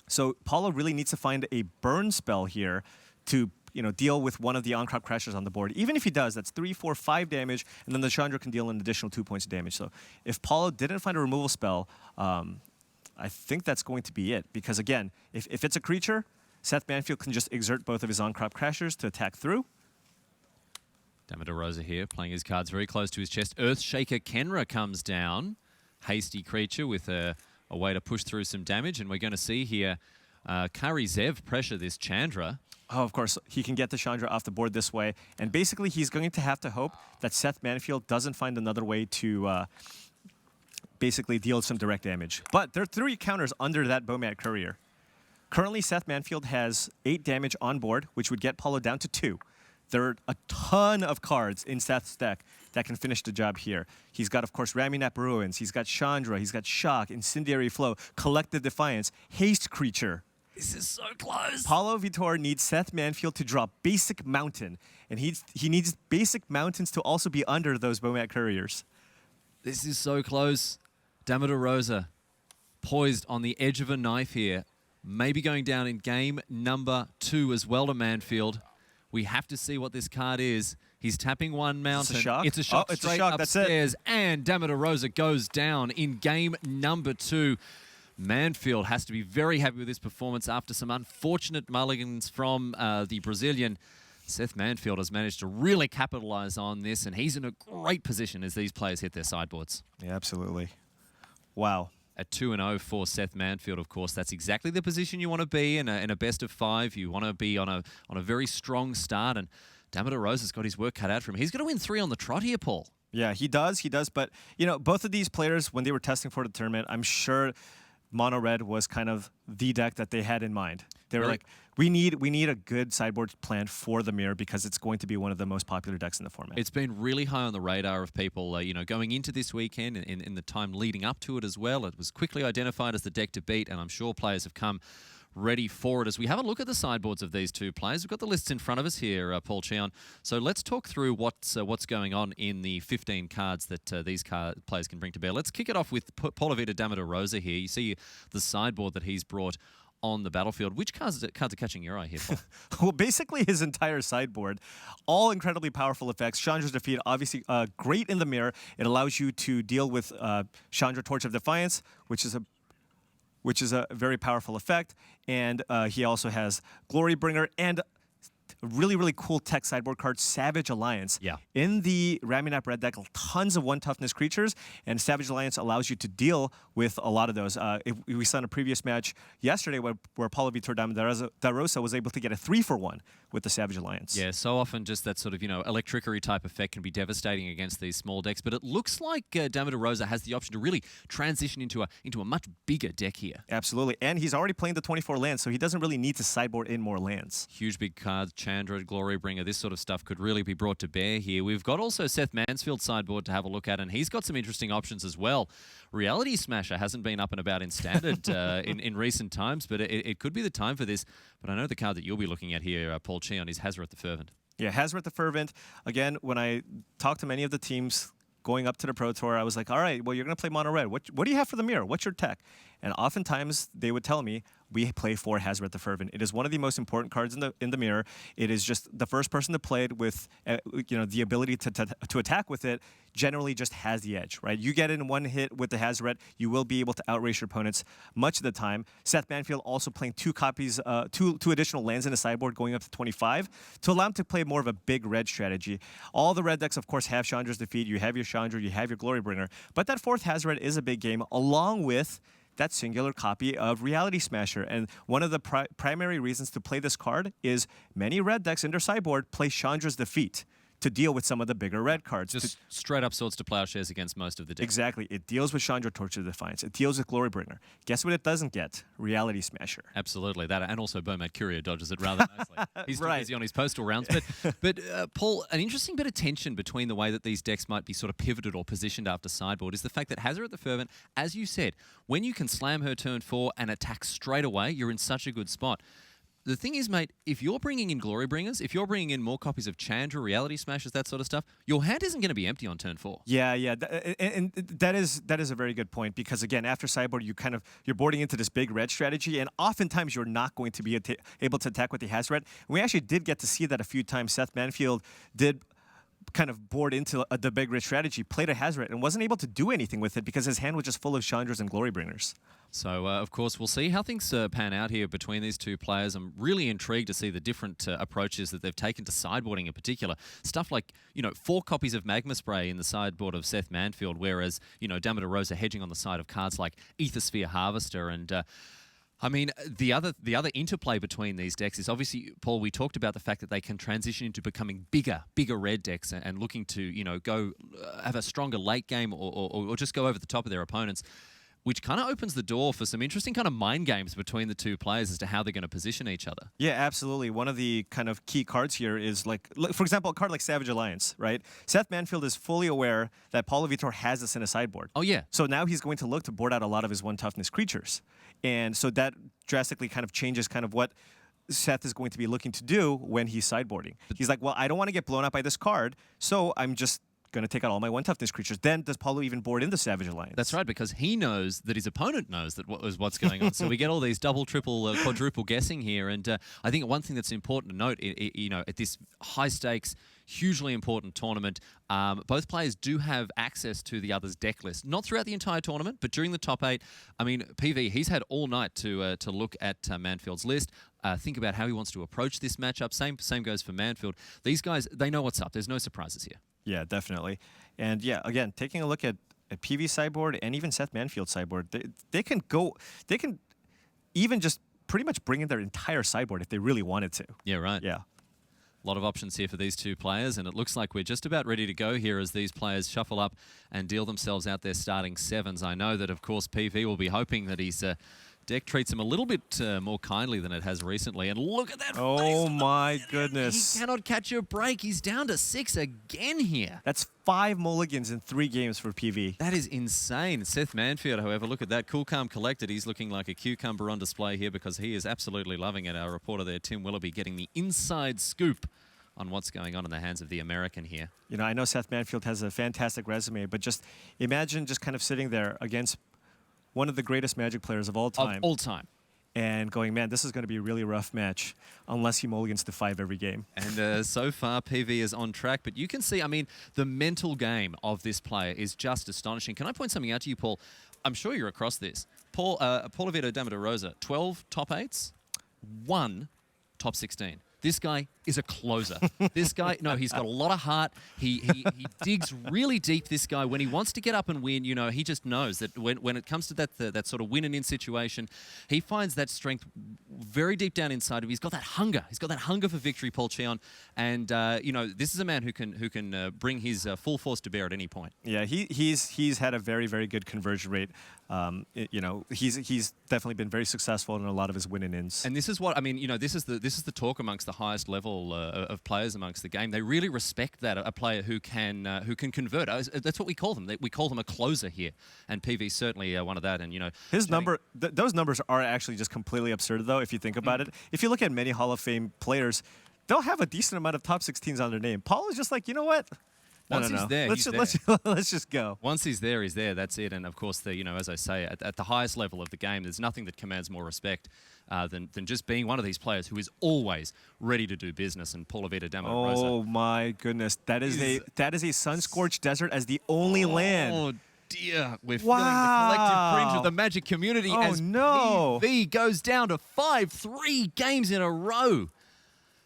Speaker 5: So Paulo really needs to find a burn spell here to deal with one of the on-crop crashers on the board. Even if he does, that's 3, 4, 5 damage, and then the Chandra can deal an additional 2 points of damage. So if Paulo didn't find a removal spell, I think that's going to be it. Because again, if it's a creature, Seth Manfield can just exert both of his on-crop crashers to attack through.
Speaker 4: Damo da Rosa here, playing his cards very close to his chest. Earthshaker Kenra comes down. Hasty creature with a way to push through some damage. And we're going to see here Kari Zev pressure this Chandra.
Speaker 5: Oh, of course, he can get the Chandra off the board this way. And basically, he's going to have to hope that Seth Manfield doesn't find another way to basically deal some direct damage. But there are 3 counters under that Bomat Courier. Currently, Seth Manfield has 8 damage on board, which would get Paulo down to 2. There are a ton of cards in Seth's deck that can finish the job here. He's got, of course, Ramunap Ruins. He's got Chandra. He's got Shock, Incendiary Flow, Collective Defiance, Haste Creature.
Speaker 4: This is so close.
Speaker 5: Paulo Vitor needs Seth Manfield to draw Basic Mountain, and he needs Basic Mountains to also be under those Bomat Couriers.
Speaker 4: This is so close. Damo da Rosa poised on the edge of a knife here. Maybe going down in game number 2 as well to Manfield. We have to see what this card is. He's tapping one mountain.
Speaker 5: It's a shock?
Speaker 4: It's a shock
Speaker 5: It's a
Speaker 4: straight
Speaker 5: shock. That's it.
Speaker 4: upstairs. And Damo da Rosa goes down in game number 2. Manfield has to be very happy with his performance after some unfortunate mulligans from the Brazilian. Seth Manfield has managed to really capitalize on this, and he's in a great position as these players hit their sideboards.
Speaker 5: Yeah, absolutely. Wow.
Speaker 4: At 2-0 for Seth Manfield, of course, that's exactly the position you want to be in a best of 5. You want to be on a very strong start, and Damo da Rosa's got his work cut out for him. He's going to win 3 on the trot here, Paul.
Speaker 5: Yeah, he does. But both of these players, when they were testing for the tournament, I'm sure Mono Red was kind of the deck that they had in mind. They were like, we need a good sideboard plan for the Mirror because it's going to be one of the most popular decks in the format.
Speaker 4: It's been really high on the radar of people, going into this weekend and in the time leading up to it as well. It was quickly identified as the deck to beat, and I'm sure players have come ready for it. As we have a look at the sideboards of these 2 players, we've got the lists in front of us here, Paul Cheon. So let's talk through what's going on in the 15 cards that these players can bring to bear. Let's kick it off with Paulo Vitor Damo da Rosa here. You see the sideboard that he's brought on the battlefield. Which cards are catching your eye here, Paul?
Speaker 5: Well, basically his entire sideboard. All incredibly powerful effects. Chandra's Defeat, obviously great in the Mirror. It allows you to deal with Chandra Torch of Defiance, which is a very powerful effect. And he also has Glorybringer and a really, really cool tech sideboard card, Savage Alliance.
Speaker 4: Yeah.
Speaker 5: In the Ramunap Red deck, tons of 1 toughness creatures, and Savage Alliance allows you to deal with a lot of those. We saw in a previous match yesterday where Paulo Vitor Damo da Rosa was able to get a 3-for-1 with the Savage Alliance.
Speaker 4: Yeah, so often just that sort of, electricity type effect can be devastating against these small decks, but it looks like Damo da Rosa has the option to really transition into a much bigger deck here.
Speaker 5: Absolutely, and he's already playing the 24 lands, so he doesn't really need to sideboard in more lands.
Speaker 4: Huge big cards, Chandra, Glorybringer, this sort of stuff could really be brought to bear here. We've got also Seth Mansfield's sideboard to have a look at, and he's got some interesting options as well. Reality Smasher hasn't been up and about in Standard in recent times, but it could be the time for this. But I know the card that you'll be looking at here, Paul Cheon, is Hazoret the Fervent.
Speaker 5: Yeah, Hazoret the Fervent. Again, when I talked to many of the teams going up to the Pro Tour, I was like, all right, well, you're going to play Mono Red. What do you have for the Mirror? What's your tech? And oftentimes, they would tell me, we play for Hazoret the Fervent. It is one of the most important cards in the Mirror. It is just the first person to play it with, the ability to attack with it. Generally, just has the edge, right? You get in 1 hit with the Hazoret, you will be able to outrace your opponents much of the time. Seth Manfield also playing 2 additional lands in the sideboard, going up to 25 to allow him to play more of a big red strategy. All the red decks, of course, have Chandra's Defeat. You have your Chandra, you have your Glorybringer, but that 4th Hazoret is a big game, along with that singular copy of Reality Smasher. And one of the primary reasons to play this card is many red decks in their sideboard play Chandra's Defeat to deal with some of the bigger red cards.
Speaker 4: Just straight up swords to plowshares against most of the decks.
Speaker 5: Exactly. It deals with Chandra Torch of Defiance. It deals with Glorybringer. Guess what it doesn't get? Reality Smasher.
Speaker 4: Absolutely. That, and also Bomad Courier dodges it rather nicely. He's too busy on his postal rounds. But Paul, an interesting bit of tension between the way that these decks might be sort of pivoted or positioned after sideboard is the fact that Hazard the Fervent, as you said, when you can slam her turn 4 and attack straight away, you're in such a good spot. The thing is, mate, if you're bringing in Glorybringers, if you're bringing in more copies of Chandra, Reality Smashers, that sort of stuff, your hand isn't going to be empty on turn 4.
Speaker 5: Yeah. And that is a very good point, because again, after sideboard, you're boarding into this big red strategy, and oftentimes you're not going to be able to attack with the Hazard. We actually did get to see that a few times. Seth Manfield did kind of board into the big red strategy, played a Hazard, and wasn't able to do anything with it because his hand was just full of Chandras and Glorybringers.
Speaker 4: So, of course, we'll see how things pan out here between these two players. I'm really intrigued to see the different approaches that they've taken to sideboarding in particular. Stuff like, 4 copies of Magma Spray in the sideboard of Seth Manfield, whereas, Damo da Rosa hedging on the side of cards like Aethersphere Harvester. And, the other interplay between these decks is obviously, Paul, we talked about the fact that they can transition into becoming bigger red decks and looking to, go have a stronger late game or just go over the top of their opponents, which kind of opens the door for some interesting kind of mind games between the two players as to how they're going to position each other.
Speaker 5: Yeah, absolutely. One of the kind of key cards here is, for example, a card like Savage Alliance, right? Seth Manfield is fully aware that Paulo Vitor has this in a sideboard.
Speaker 4: Oh, yeah.
Speaker 5: So now he's going to look to board out a lot of his 1 toughness creatures. And so that drastically kind of changes kind of what Seth is going to be looking to do when he's sideboarding. He's like, well, I don't want to get blown up by this card, so I'm just going to take out all my 1 toughness creatures. Then does Paulo even board into Savage Alliance?
Speaker 4: That's right, because he knows that his opponent knows that what's going on. So we get all these double, triple, quadruple guessing here. And I think one thing that's important to note, at this high stakes, hugely important tournament, both players do have access to the other's deck list. Not throughout the entire tournament, but during the top 8. I mean, PV, he's had all night to look at Manfield's list, think about how he wants to approach this matchup. Same goes for Manfield. These guys, they know what's up. There's no surprises here.
Speaker 5: Yeah, definitely. And yeah, again, taking a look at PV sideboard and even Seth Manfield sideboard, they can even just pretty much bring in their entire sideboard if they really wanted to.
Speaker 4: Yeah, right.
Speaker 5: Yeah.
Speaker 4: A lot of options here for these two players, and it looks like we're just about ready to go here as these players shuffle up and deal themselves out their starting 7s. I know that, of course, PV will be hoping that his deck treats him a little bit more kindly than it has recently. And look at that face.
Speaker 5: Oh, my goodness.
Speaker 4: He cannot catch a break. He's down to 6 again here.
Speaker 5: That's 5 mulligans in 3 games for PV.
Speaker 4: That is insane. Seth Manfield, however, look at that. Cool, calm, collected. He's looking like a cucumber on display here because he is absolutely loving it. Our reporter there, Tim Willoughby, getting the inside scoop on what's going on in the hands of the American here.
Speaker 5: I know Seth Manfield has a fantastic resume, but just imagine just kind of sitting there against one of the greatest Magic players of all time.
Speaker 4: Of all time.
Speaker 5: And going, man, this is going to be a really rough match unless he mulligans to 5 every game.
Speaker 4: And so far, PV is on track. But you can see, the mental game of this player is just astonishing. Can I point something out to you, Paul? I'm sure you're across this. Paulo Vitor Damo da Rosa, 12 top 8s, 1 top 16. This guy is a closer. This guy, no, he's got a lot of heart. He digs really deep, this guy. When he wants to get up and win, he just knows that when it comes to that sort of win and in situation, he finds that strength very deep down inside of him. He's got that hunger. He's got that hunger for victory, Paul Cheon. And, this is a man who can bring his full force to bear at any point.
Speaker 5: Yeah, he's had a very, very good conversion rate. He's definitely been very successful in a lot of his win and ins.
Speaker 4: And this is what this is the talk amongst the highest level of players amongst the game. They really respect that a player who can convert. That's what we call them. We call them a closer here, and PV's certainly one of that. And
Speaker 5: his those numbers are actually just completely absurd, though, if you think about it. If you look at many Hall of Fame players, they'll have a decent amount of top 16s on their name. Paul is just like, you know what?
Speaker 4: Once he's there,
Speaker 5: let's just go.
Speaker 4: Once he's there, he's there. That's it. And of course, as I say, at the highest level of the game, there's nothing that commands more respect than just being one of these players who is always ready to do business. And Paulo Vitor Damo da Rosa.
Speaker 5: Oh my goodness, that is a sun-scorched desert as the only land.
Speaker 4: Oh dear, we're feeling the collective cringe of the Magic community as PV goes down to 5-3 games in a row.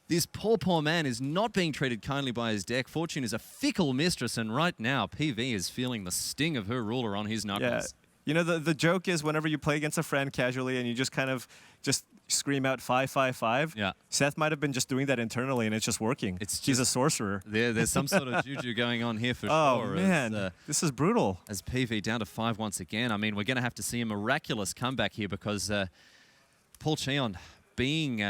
Speaker 4: This poor man is not being treated kindly by his deck. Fortune is a fickle mistress, and right now, PV is feeling the sting of her ruler on his knuckles.
Speaker 5: Yeah. The joke is whenever you play against a friend casually and you just kind of scream out 555.
Speaker 4: Yeah.
Speaker 5: Seth might have been just doing that internally, and it's just working. He's a sorcerer.
Speaker 4: There's some sort of juju going on here for
Speaker 5: Oh,
Speaker 4: sure.
Speaker 5: man. This is brutal.
Speaker 4: As PV down to 5 once again. I mean, we're going to have to see a miraculous comeback here because Paul Cheon being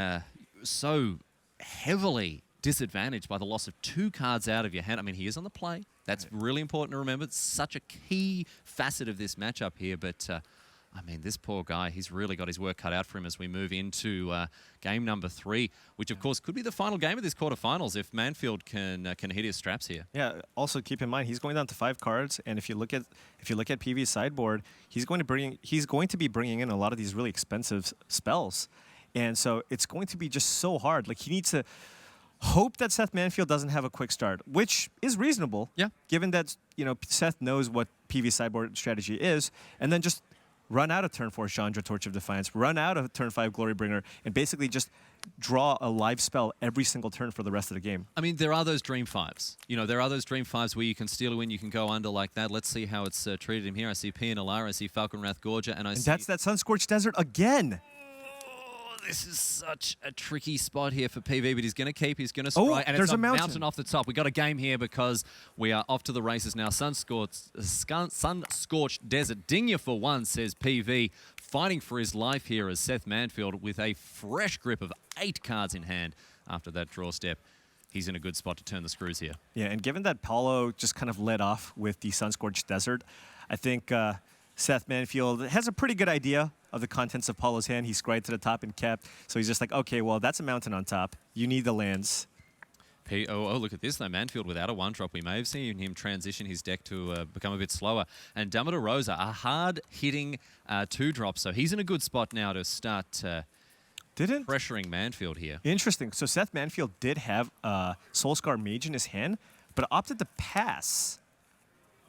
Speaker 4: so heavily disadvantaged by the loss of 2 cards out of your hand. I mean, he is on the play. That's really important to remember. It's such a key facet of this matchup here. But, I mean, this poor guy, he's really got his work cut out for him as we move into game number 3, which, of course, could be the final game of this quarterfinals if Manfield can hit his straps here.
Speaker 5: Yeah. Also, keep in mind he's going down to 5 cards, and if you look at PV's sideboard, he's going to be bringing in a lot of these really expensive spells, and so it's going to be just so hard. Like, he needs to hope that Seth Manfield doesn't have a quick start, which is reasonable.
Speaker 4: Yeah.
Speaker 5: Given that Seth knows what PV's sideboard strategy is, and then just run out of turn 4 Chandra, Torch of Defiance, run out of turn 5 Glorybringer, and basically just draw a live spell every single turn for the rest of the game.
Speaker 4: I mean, there are those Dream 5s. There are those Dream 5s where you can steal a win, you can go under like that. Let's see how it's treated him here. I see Pia Nalara, I see Falconwrath Gorger, and see...
Speaker 5: that's that Sun-Scorched Desert again!
Speaker 4: This is such a tricky spot here for PV, but he's going to keep, he's going to spray, and
Speaker 5: there's
Speaker 4: it's
Speaker 5: a mountain
Speaker 4: off the top. We got a game here because we are off to the races now. Sun-Scorched Desert. Ding for 1, says PV, fighting for his life here as Seth Manfield with a fresh grip of 8 cards in hand after that draw step. He's in a good spot to turn the screws here.
Speaker 5: Yeah, and given that Paulo just kind of led off with the Sun-Scorched Desert, I think Seth Manfield has a pretty good idea of the contents of Paulo's hand. He scryed to the top and kept. So he's just like, okay, well, that's a mountain on top. You need the lands.
Speaker 4: Look at this, though. Manfield without a 1-drop. We may have seen him transition his deck to become a bit slower. And Damo da Rosa, a hard-hitting 2-drop. So he's in a good spot now to start pressuring Manfield here.
Speaker 5: Interesting. So Seth Manfield did have Soulscar Mage in his hand, but opted to pass.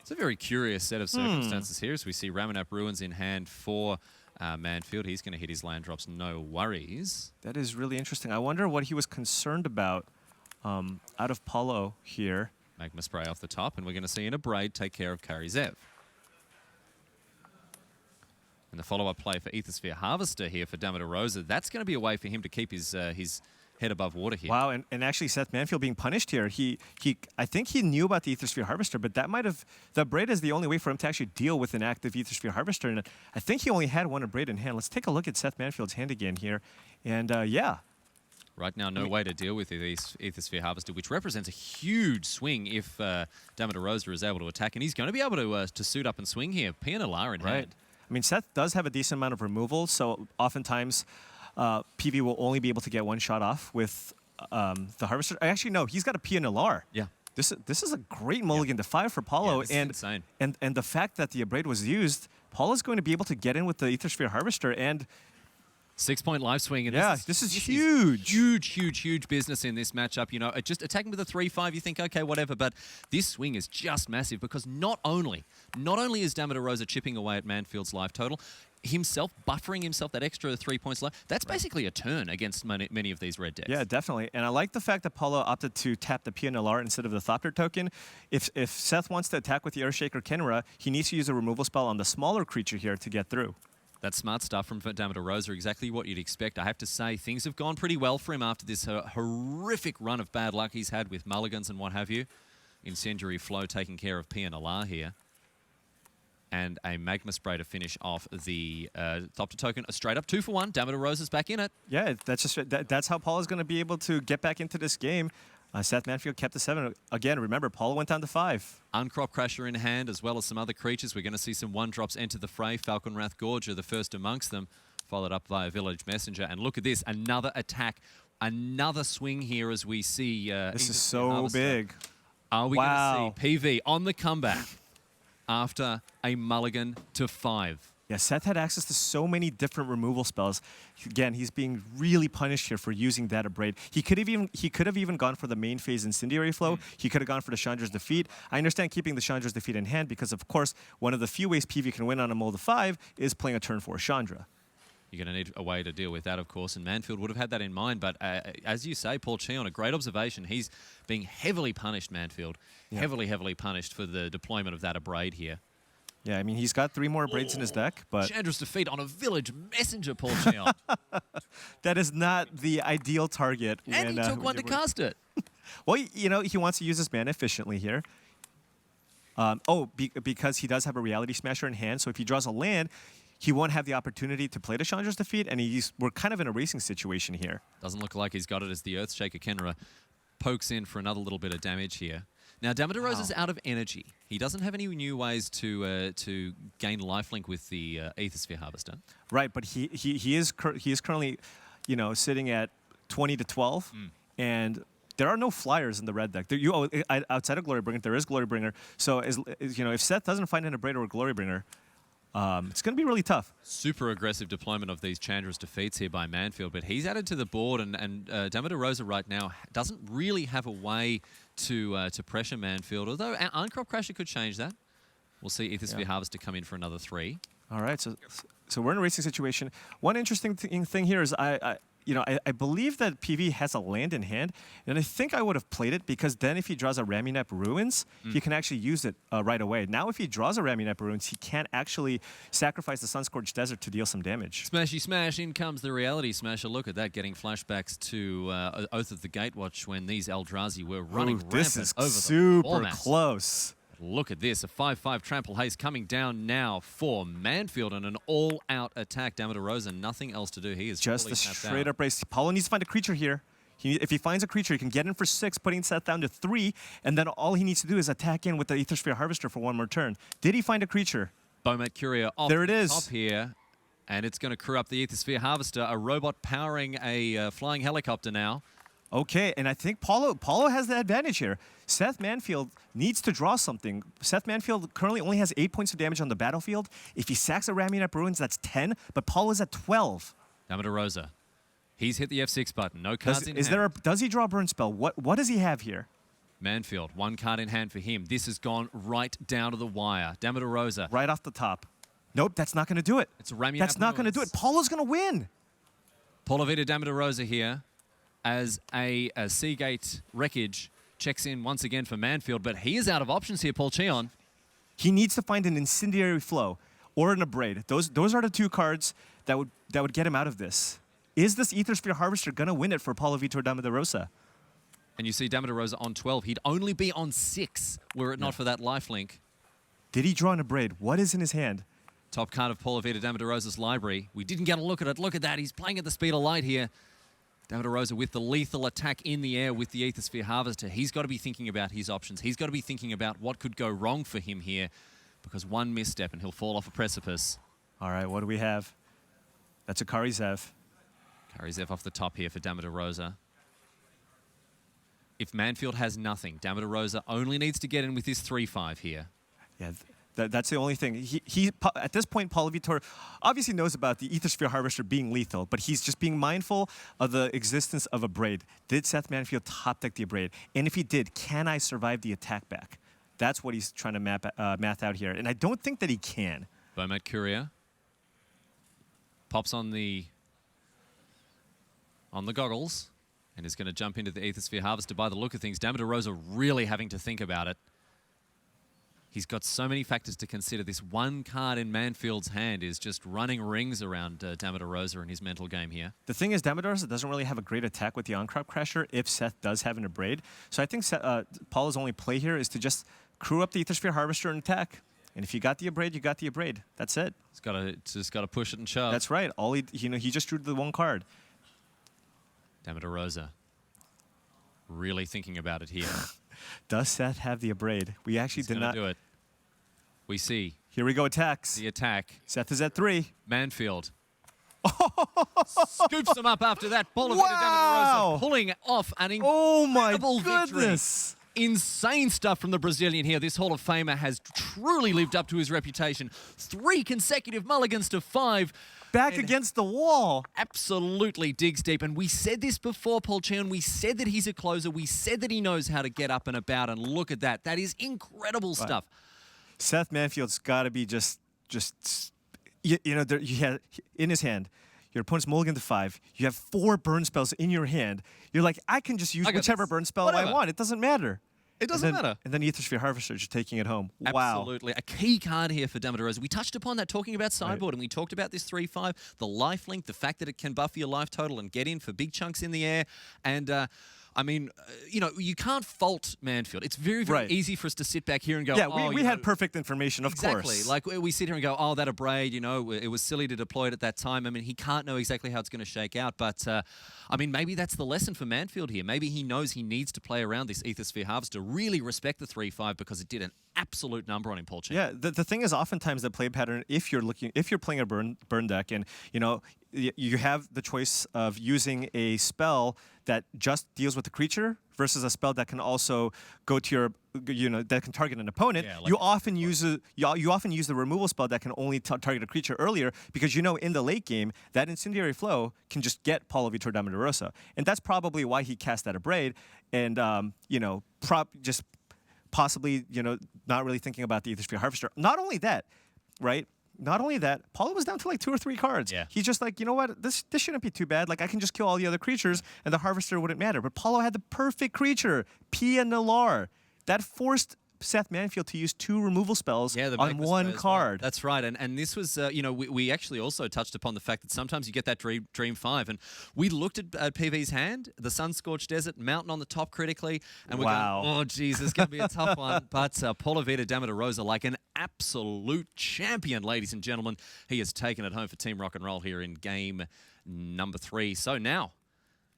Speaker 4: It's a very curious set of circumstances here as we see Ramunap Ruins in hand for Manfield. He's going to hit his land drops, no worries.
Speaker 5: That is really interesting. I wonder what he was concerned about out of Paulo here.
Speaker 4: Magma Spray off the top, and we're going to see in a Braid take care of Kari Zev. And the follow-up play for Aethersphere Harvester here for Damo da Rosa. That's going to be a way for him to keep his head above water here.
Speaker 5: Wow, and actually Seth Manfield being punished here. I think he knew about the Aethersphere Harvester, but the Braid is the only way for him to actually deal with an active Aethersphere Harvester. And I think he only had 1 Braid in hand. Let's take a look at Seth Manfield's hand again here. And yeah.
Speaker 4: Right now, no way to deal with the Aethersphere Harvester, which represents a huge swing if Damo da Rosa is able to attack. And he's going to be able to suit up and swing here. Pia Nalara in hand.
Speaker 5: I mean, Seth does have a decent amount of removal, so oftentimes PV will only be able to get 1 shot off with the Harvester. Actually, no, he's got a Pia Nalara.
Speaker 4: Yeah.
Speaker 5: This is a great mulligan to 5 for Paulo.
Speaker 4: Yeah, this is insane.
Speaker 5: And the fact that the Abrade was used, Paulo's going to be able to get in with the Aethersphere Harvester and
Speaker 4: 6-point live swing. And
Speaker 5: yeah, this is huge.
Speaker 4: Huge business in this matchup. Just attacking with a 3-5, you think, okay, whatever. But this swing is just massive because not only is Damo da Rosa chipping away at Manfield's life total, buffering himself that extra 3 points life, that's basically a turn against many of these red decks.
Speaker 5: Yeah, definitely. And I like the fact that Paulo opted to tap the Pia Nalara instead of the Thopter token. If Seth wants to attack with the Earthshaker Kenra, he needs to use a removal spell on the smaller creature here to get through.
Speaker 4: That's smart stuff from Damo da Rosa, exactly what you'd expect. I have to say, things have gone pretty well for him after this horrific run of bad luck he's had with mulligans and what have you. Incendiary Flow taking care of Pia Nalara here. And a Magma Spray to finish off the Thopter token. A straight up 2-for-1. Damo da Rosa's back in it.
Speaker 5: Yeah, that's how Paulo's going to be able to get back into this game. Seth Manfield kept the 7. Again, remember, Paulo went down to 5.
Speaker 4: Uncrop Crasher in hand, as well as some other creatures. We're going to see some 1-drops enter the fray. Falconwrath Gorger, the first amongst them, followed up via Village Messenger. And look at this, another attack, another swing here as we see...
Speaker 5: this is so big.
Speaker 4: Are we going to see PV on the comeback after a mulligan to 5?
Speaker 5: Yeah, Seth had access to so many different removal spells. Again, he's being really punished here for using that Abrade. He could have even gone for the main phase Incendiary Flow. He could have gone for the Chandra's Defeat. I understand keeping the Chandra's Defeat in hand because, of course, one of the few ways PV can win on a mold of 5 is playing a turn 4 Chandra.
Speaker 4: You're going to need a way to deal with that, of course, and Manfield would have had that in mind. But as you say, Paul Cheon, a great observation. He's being heavily punished, Manfield. Yeah. Heavily punished for the deployment of that Abrade here.
Speaker 5: Yeah, I mean, he's got 3 more braids in his deck, but
Speaker 4: Chandra's defeat on a village messenger, Paul Cheon.
Speaker 5: that is not the ideal target.
Speaker 4: And he took one to cast it.
Speaker 5: Well, you know, he wants to use his mana efficiently here. Because he does have a Reality Smasher in hand, so if he draws a land, he won't have the opportunity to play the Chandra's defeat, and we're kind of in a racing situation here.
Speaker 4: Doesn't look like he's got it as the Earthshaker Kenra pokes in for another little bit of damage here. Now, Damo da Rosa's out of energy. He doesn't have any new ways to gain lifelink with the Aethersphere Harvester.
Speaker 5: Right, but he is currently, you know, sitting at 20 to 12, and there are no flyers in the red deck. Outside of Glorybringer, there is Glorybringer. So, you know, if Seth doesn't find an Abrade or Glorybringer, it's going to be really tough.
Speaker 4: Super aggressive deployment of these Chandra's defeats here by Manfield, but he's added to the board, and Damo da Rosa right now doesn't really have a way to pressure Manfield, although Uncrop Crasher could change that. We'll see Aethersphere Harvester come in for another 3.
Speaker 5: All right, so we're in a racing situation. One interesting thing here is I believe that PV has a land in hand, and I think I would have played it because then if he draws a Ramunap Ruins, he can actually use it right away. Now if he draws a Ramunap Ruins, he can't actually sacrifice the Sunscorched Desert to deal some damage.
Speaker 4: Smashy smash, in comes the Reality Smasher. Look at that, getting flashbacks to Oath of the Gatewatch when these Eldrazi were running rampant
Speaker 5: this is
Speaker 4: over the
Speaker 5: super
Speaker 4: format.
Speaker 5: close.
Speaker 4: Look at this, a 5/5 Trample Haste coming down now for Manfield and an all-out attack. Damo da Rosa, nothing else to do. He is
Speaker 5: Just
Speaker 4: fully
Speaker 5: a
Speaker 4: tapped
Speaker 5: straight
Speaker 4: out.
Speaker 5: up race. Paulo needs to find a creature here. If he finds a creature, he can get in for 6, putting Seth down to 3, and then all he needs to do is attack in with the Aethersphere Harvester for 1 more turn. Did he find a creature?
Speaker 4: Bomat Courier off
Speaker 5: There it
Speaker 4: the
Speaker 5: is.
Speaker 4: top here, and it's going to crew up the Aethersphere Harvester, a robot powering a flying helicopter now.
Speaker 5: Okay, and I think Paulo has the advantage here. Seth Manfield needs to draw something. Seth Manfield currently only has 8 points of damage on the battlefield. If he sacks a Ramunap Ruins, that's 10, but Paulo is at 12.
Speaker 4: Damo da Rosa, he's hit the F6 button. No cards in hand.
Speaker 5: Does he draw a burn spell? What does he have here?
Speaker 4: Manfield, 1 card in hand for him. This has gone right down to the wire. Damo da Rosa.
Speaker 5: Right off the top. Nope, that's not going to do it.
Speaker 4: It's a Ramunap
Speaker 5: That's not going to do it. Paulo's going to win.
Speaker 4: Paulo Vitor Damo da Rosa here as a Seagate Wreckage checks in once again for Manfield, but he is out of options here, Paul Cheon.
Speaker 5: He needs to find an Incendiary Flow or an Abrade. Those are the 2 cards that would get him out of this. Is this Aethersphere Harvester going to win it for Paulo Vitor Damo da Rosa?
Speaker 4: And you see Damo da Rosa on 12. He'd only be on 6 were it not for that lifelink.
Speaker 5: Did he draw an Abrade? What is in his hand?
Speaker 4: Top card of Paulo Vitor Damo da Rosa's library. We didn't get a look at it. Look at that. He's playing at the speed of light here. Damo da Rosa with the lethal attack in the air with the Aethersphere Harvester. He's got to be thinking about his options. He's got to be thinking about what could go wrong for him here, because one misstep and he'll fall off a precipice.
Speaker 5: All right, what do we have? That's a Karizev.
Speaker 4: Karizev off the top here for Damo da Rosa. If Manfield has nothing, Damo da Rosa only needs to get in with his 3/5 here.
Speaker 5: Yeah, that's the only thing. He at this point, Paulo Vitor obviously knows about the Aethersphere Harvester being lethal, but he's just being mindful of the existence of Abrade. Did Seth Manfield top deck the Abrade? And if he did, can I survive the attack back? That's what he's trying to math out here, and I don't think that he can.
Speaker 4: Bomat Courier pops on the goggles and is going to jump into the Aethersphere Harvester. By the look of things, Damo da Rosa really having to think about it. He's got so many factors to consider. This 1 card in Manfield's hand is just running rings around Damo da Rosa in his mental game here.
Speaker 5: The thing is, Damo da Rosa doesn't really have a great attack with the Uncrop Crasher if Seth does have an Abrade. So I think Paulo's only play here is to just crew up the Aethersphere Harvester and attack. And if you got the Abrade, you got the Abrade. That's it.
Speaker 4: He's just got to push it and shove.
Speaker 5: That's right. He just drew the 1 card.
Speaker 4: Damo da Rosa really thinking about it here.
Speaker 5: Does Seth have the Abrade? We actually did not
Speaker 4: do it. We see.
Speaker 5: Here we go, attacks.
Speaker 4: The attack.
Speaker 5: Seth is at 3.
Speaker 4: Manfield. Scoops him up after that. Paulo Vitor Damo da Rosa pulling off an incredible victory. Insane stuff from the Brazilian here. This Hall of Famer has truly lived up to his reputation. 3 consecutive mulligans to 5.
Speaker 5: Back against the wall.
Speaker 4: Absolutely digs deep. And we said this before, Paul Cheon. We said that he's a closer. We said that he knows how to get up and about. And look at that. That is incredible stuff.
Speaker 5: Seth Manfield's got to be you had in his hand, your opponent's mulligan to 5. You have 4 burn spells in your hand. You're like, I can just use whichever burn spell I want. It doesn't matter.
Speaker 4: It doesn't matter.
Speaker 5: And then Aethersphere Harvester just taking it home. Wow.
Speaker 4: Absolutely. A key card here for Damo da Rosa. We touched upon that talking about Sideboard, and we talked about this 3-5, the life link, the fact that it can buff your life total and get in for big chunks in the air. And, I mean, you know, you can't fault Manfield. It's very, very easy for us to sit back here and go,
Speaker 5: yeah,
Speaker 4: oh,
Speaker 5: we had perfect information, of course.
Speaker 4: Exactly. Like, we sit here and go, oh, that Abrade, you know, it was silly to deploy it at that time. I mean, he can't know exactly how it's going to shake out. But, I mean, maybe that's the lesson for Manfield here. Maybe he knows he needs to play around this Aethersphere Harvester, really respect the 3-5 because it did an absolute number on him, Paul Chen.
Speaker 5: Yeah, the thing is, oftentimes the play pattern, if you're playing a burn deck, and you know you have the choice of using a spell that just deals with the creature versus a spell that can also go to your, you know, that can target an opponent. Yeah, like you often use the removal spell that can only target a creature earlier, because you know in the late game that Incendiary Flow can just get Paulo Vitor Damo da Rosa, and that's probably why he cast that Abrade, and you know, just possibly, you know, not really thinking about the Aethersphere Harvester. Not only that, right? Not only that, Paulo was down to like 2 or 3 cards. Yeah. He's just like, you know what, this shouldn't be too bad. Like, I can just kill all the other creatures and the Harvester wouldn't matter. But Paulo had the perfect creature, Pia Nalar. That forced Seth Manfield to use 2 removal spells on 1 card.
Speaker 4: That's right, and this was, you know, we actually also touched upon the fact that sometimes you get that Dream 5, and we looked at PV's hand, the Sun-Scorched Desert, Mountain on the top critically, and we're going, oh, geez, it's going to be a tough one. But Paulo Vitor Damo da Rosa, like an absolute champion, ladies and gentlemen, he has taken it home for Team Rock and Roll here in game number 3. So now,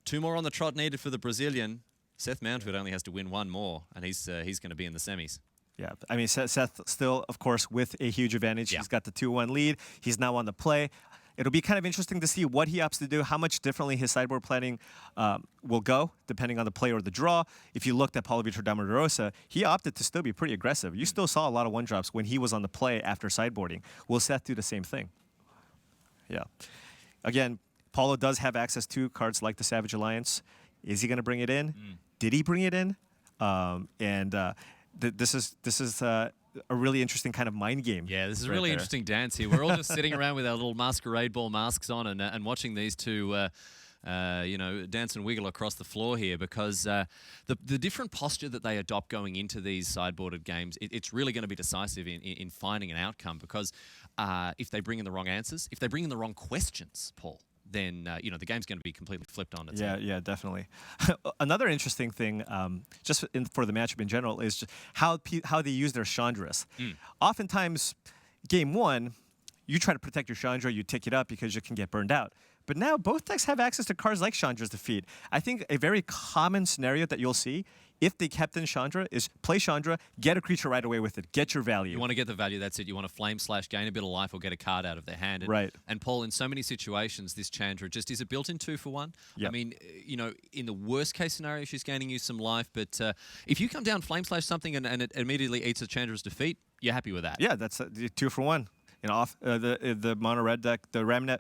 Speaker 4: 2 more on the trot needed for the Brazilian. Seth Manfield only has to win 1 more, and he's going to be in the semis.
Speaker 5: Yeah, I mean, Seth still, of course, with a huge advantage. Yeah. He's got the 2-1 lead. He's now on the play. It'll be kind of interesting to see what he opts to do, how much differently his sideboard planning will go, depending on the play or the draw. If you looked at Paulo Vitor Damo da Rosa, he opted to still be pretty aggressive. You still saw a lot of 1-drops when he was on the play after sideboarding. Will Seth do the same thing? Yeah. Again, Paulo does have access to cards like the Savage Alliance. Is he going to bring it in? Did he bring it in? This is a really interesting kind of mind game.
Speaker 4: Yeah, this is a really interesting dance here. We're all just sitting around with our little masquerade ball masks on and watching these two, you know, dance and wiggle across the floor here, because the different posture that they adopt going into these sideboarded games, it's really going to be decisive in finding an outcome, because if they bring in the wrong answers, if they bring in the wrong questions, Paul, then you know, the game's going to be completely flipped on its head.
Speaker 5: Yeah, definitely. Another interesting thing, just for the matchup in general, is just how they use their Chandras. Oftentimes, game 1, you try to protect your Chandra, you tick it up because you can get burned out. But now both decks have access to cards like Chandra's Defeat. I think a very common scenario that you'll see if they kept in Chandra is play Chandra, get a creature right away with it, get your value.
Speaker 4: You want to get the value, that's it. You want to Flame Slash, gain a bit of life, or get a card out of their hand. And,
Speaker 5: right.
Speaker 4: And Paul, in so many situations, this Chandra just is a built-in 2-for-1.
Speaker 5: Yep.
Speaker 4: I mean, you know, in the worst case scenario, she's gaining you some life, but if you come down Flame Slash something and it immediately eats a Chandra's Defeat, you're happy with that.
Speaker 5: Yeah, that's 2-for-1. You know, the mono red deck, the Ramunap,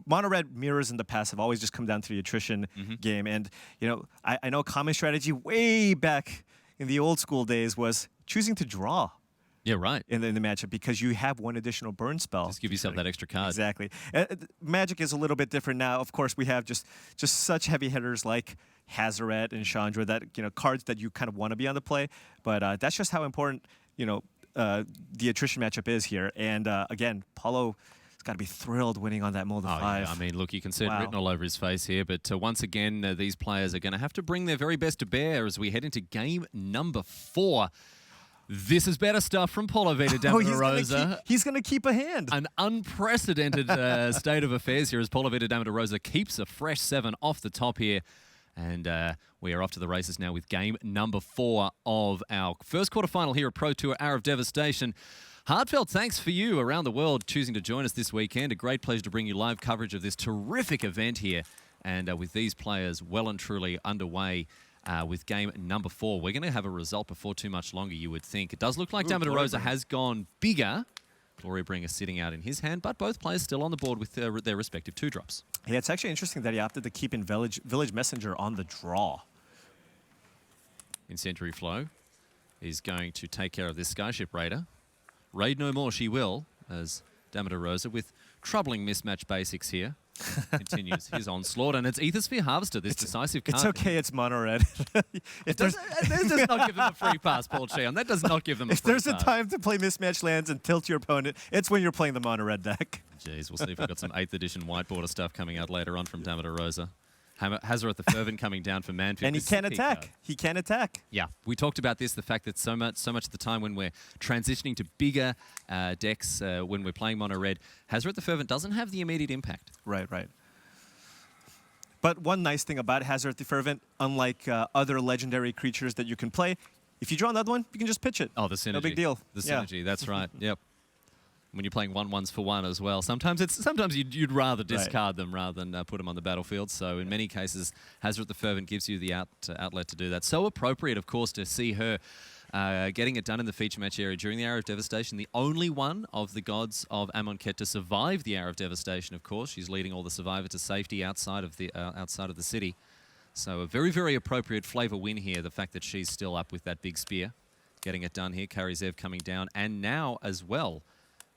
Speaker 5: mono red mirrors in the past have always just come down to the attrition game. And you know, I know a common strategy way back in the old school days was choosing to draw.
Speaker 4: Yeah, right.
Speaker 5: In the matchup, because you have 1 additional burn spell.
Speaker 4: Just give yourself that extra card.
Speaker 5: Exactly. Magic is a little bit different now. Of course, we have just such heavy hitters like Hazoret and Chandra, that, you know, cards that you kind of want to be on the play. But that's just how important, you know, the attrition matchup is here. And again, Paulo has got to be thrilled winning on that mold of 5.
Speaker 4: Yeah. I mean, look, you can see it written all over his face here. But once again, these players are going to have to bring their very best to bear as we head into game number 4. This is better stuff from Paulo Vitor Damo da Rosa.
Speaker 5: He's going to keep a hand.
Speaker 4: An unprecedented state of affairs here as Paulo Vitor Damo da Rosa keeps a fresh 7 off the top here. And we are off to the races now with game number 4 of our first quarterfinal here at Pro Tour Hour of Devastation. Heartfelt thanks for you around the world choosing to join us this weekend. A great pleasure to bring you live coverage of this terrific event here. And with these players well and truly underway with game number 4, we're going to have a result before too much longer, you would think. It does look like Damo da Rosa has gone bigger. Glorybringer sitting out in his hand, but both players still on the board with their respective 2-drops.
Speaker 5: Yeah, it's actually interesting that he opted to keep in Village Messenger on the draw.
Speaker 4: Incendiary Flow is going to take care of this Skyship Raider. Raid no more, she will, as Damo da Rosa with troubling mismatch basics here. Continues his onslaught, and it's Aethersphere Harvester, this decisive card.
Speaker 5: It's okay, it's mono red.
Speaker 4: It does not give them a free pass, Paul Cheon. That does not give them a free pass.
Speaker 5: If there's a time to play mismatch lands and tilt your opponent, it's when you're playing the mono red deck.
Speaker 4: Jeez, we'll see if we've got some 8th edition whiteboarder stuff coming out later on from Damo da Rosa. Hazoret the Fervent coming down for Manfield.
Speaker 5: And he can attack. He can attack.
Speaker 4: Yeah, we talked about this, the fact that so much of the time when we're transitioning to bigger decks, when we're playing mono red, Hazoret the Fervent doesn't have the immediate impact.
Speaker 5: Right, right. But one nice thing about Hazoret the Fervent, unlike other legendary creatures that you can play, if you draw another one, you can just pitch it.
Speaker 4: Oh, the synergy.
Speaker 5: No big deal.
Speaker 4: The synergy, that's right. Yep. When you're playing 1/1s for one as well, sometimes you'd rather discard them rather than put them on the battlefield. So in many cases, Hazoret the Fervent gives you the outlet to do that. So appropriate, of course, to see her getting it done in the feature match area during the Hour of Devastation. The only one of the gods of Amonkhet to survive the Hour of Devastation, of course. She's leading all the survivor to safety outside of the city. So a very, very appropriate flavor win here, the fact that she's still up with that big spear. Getting it done here, Karizev coming down, and now as well,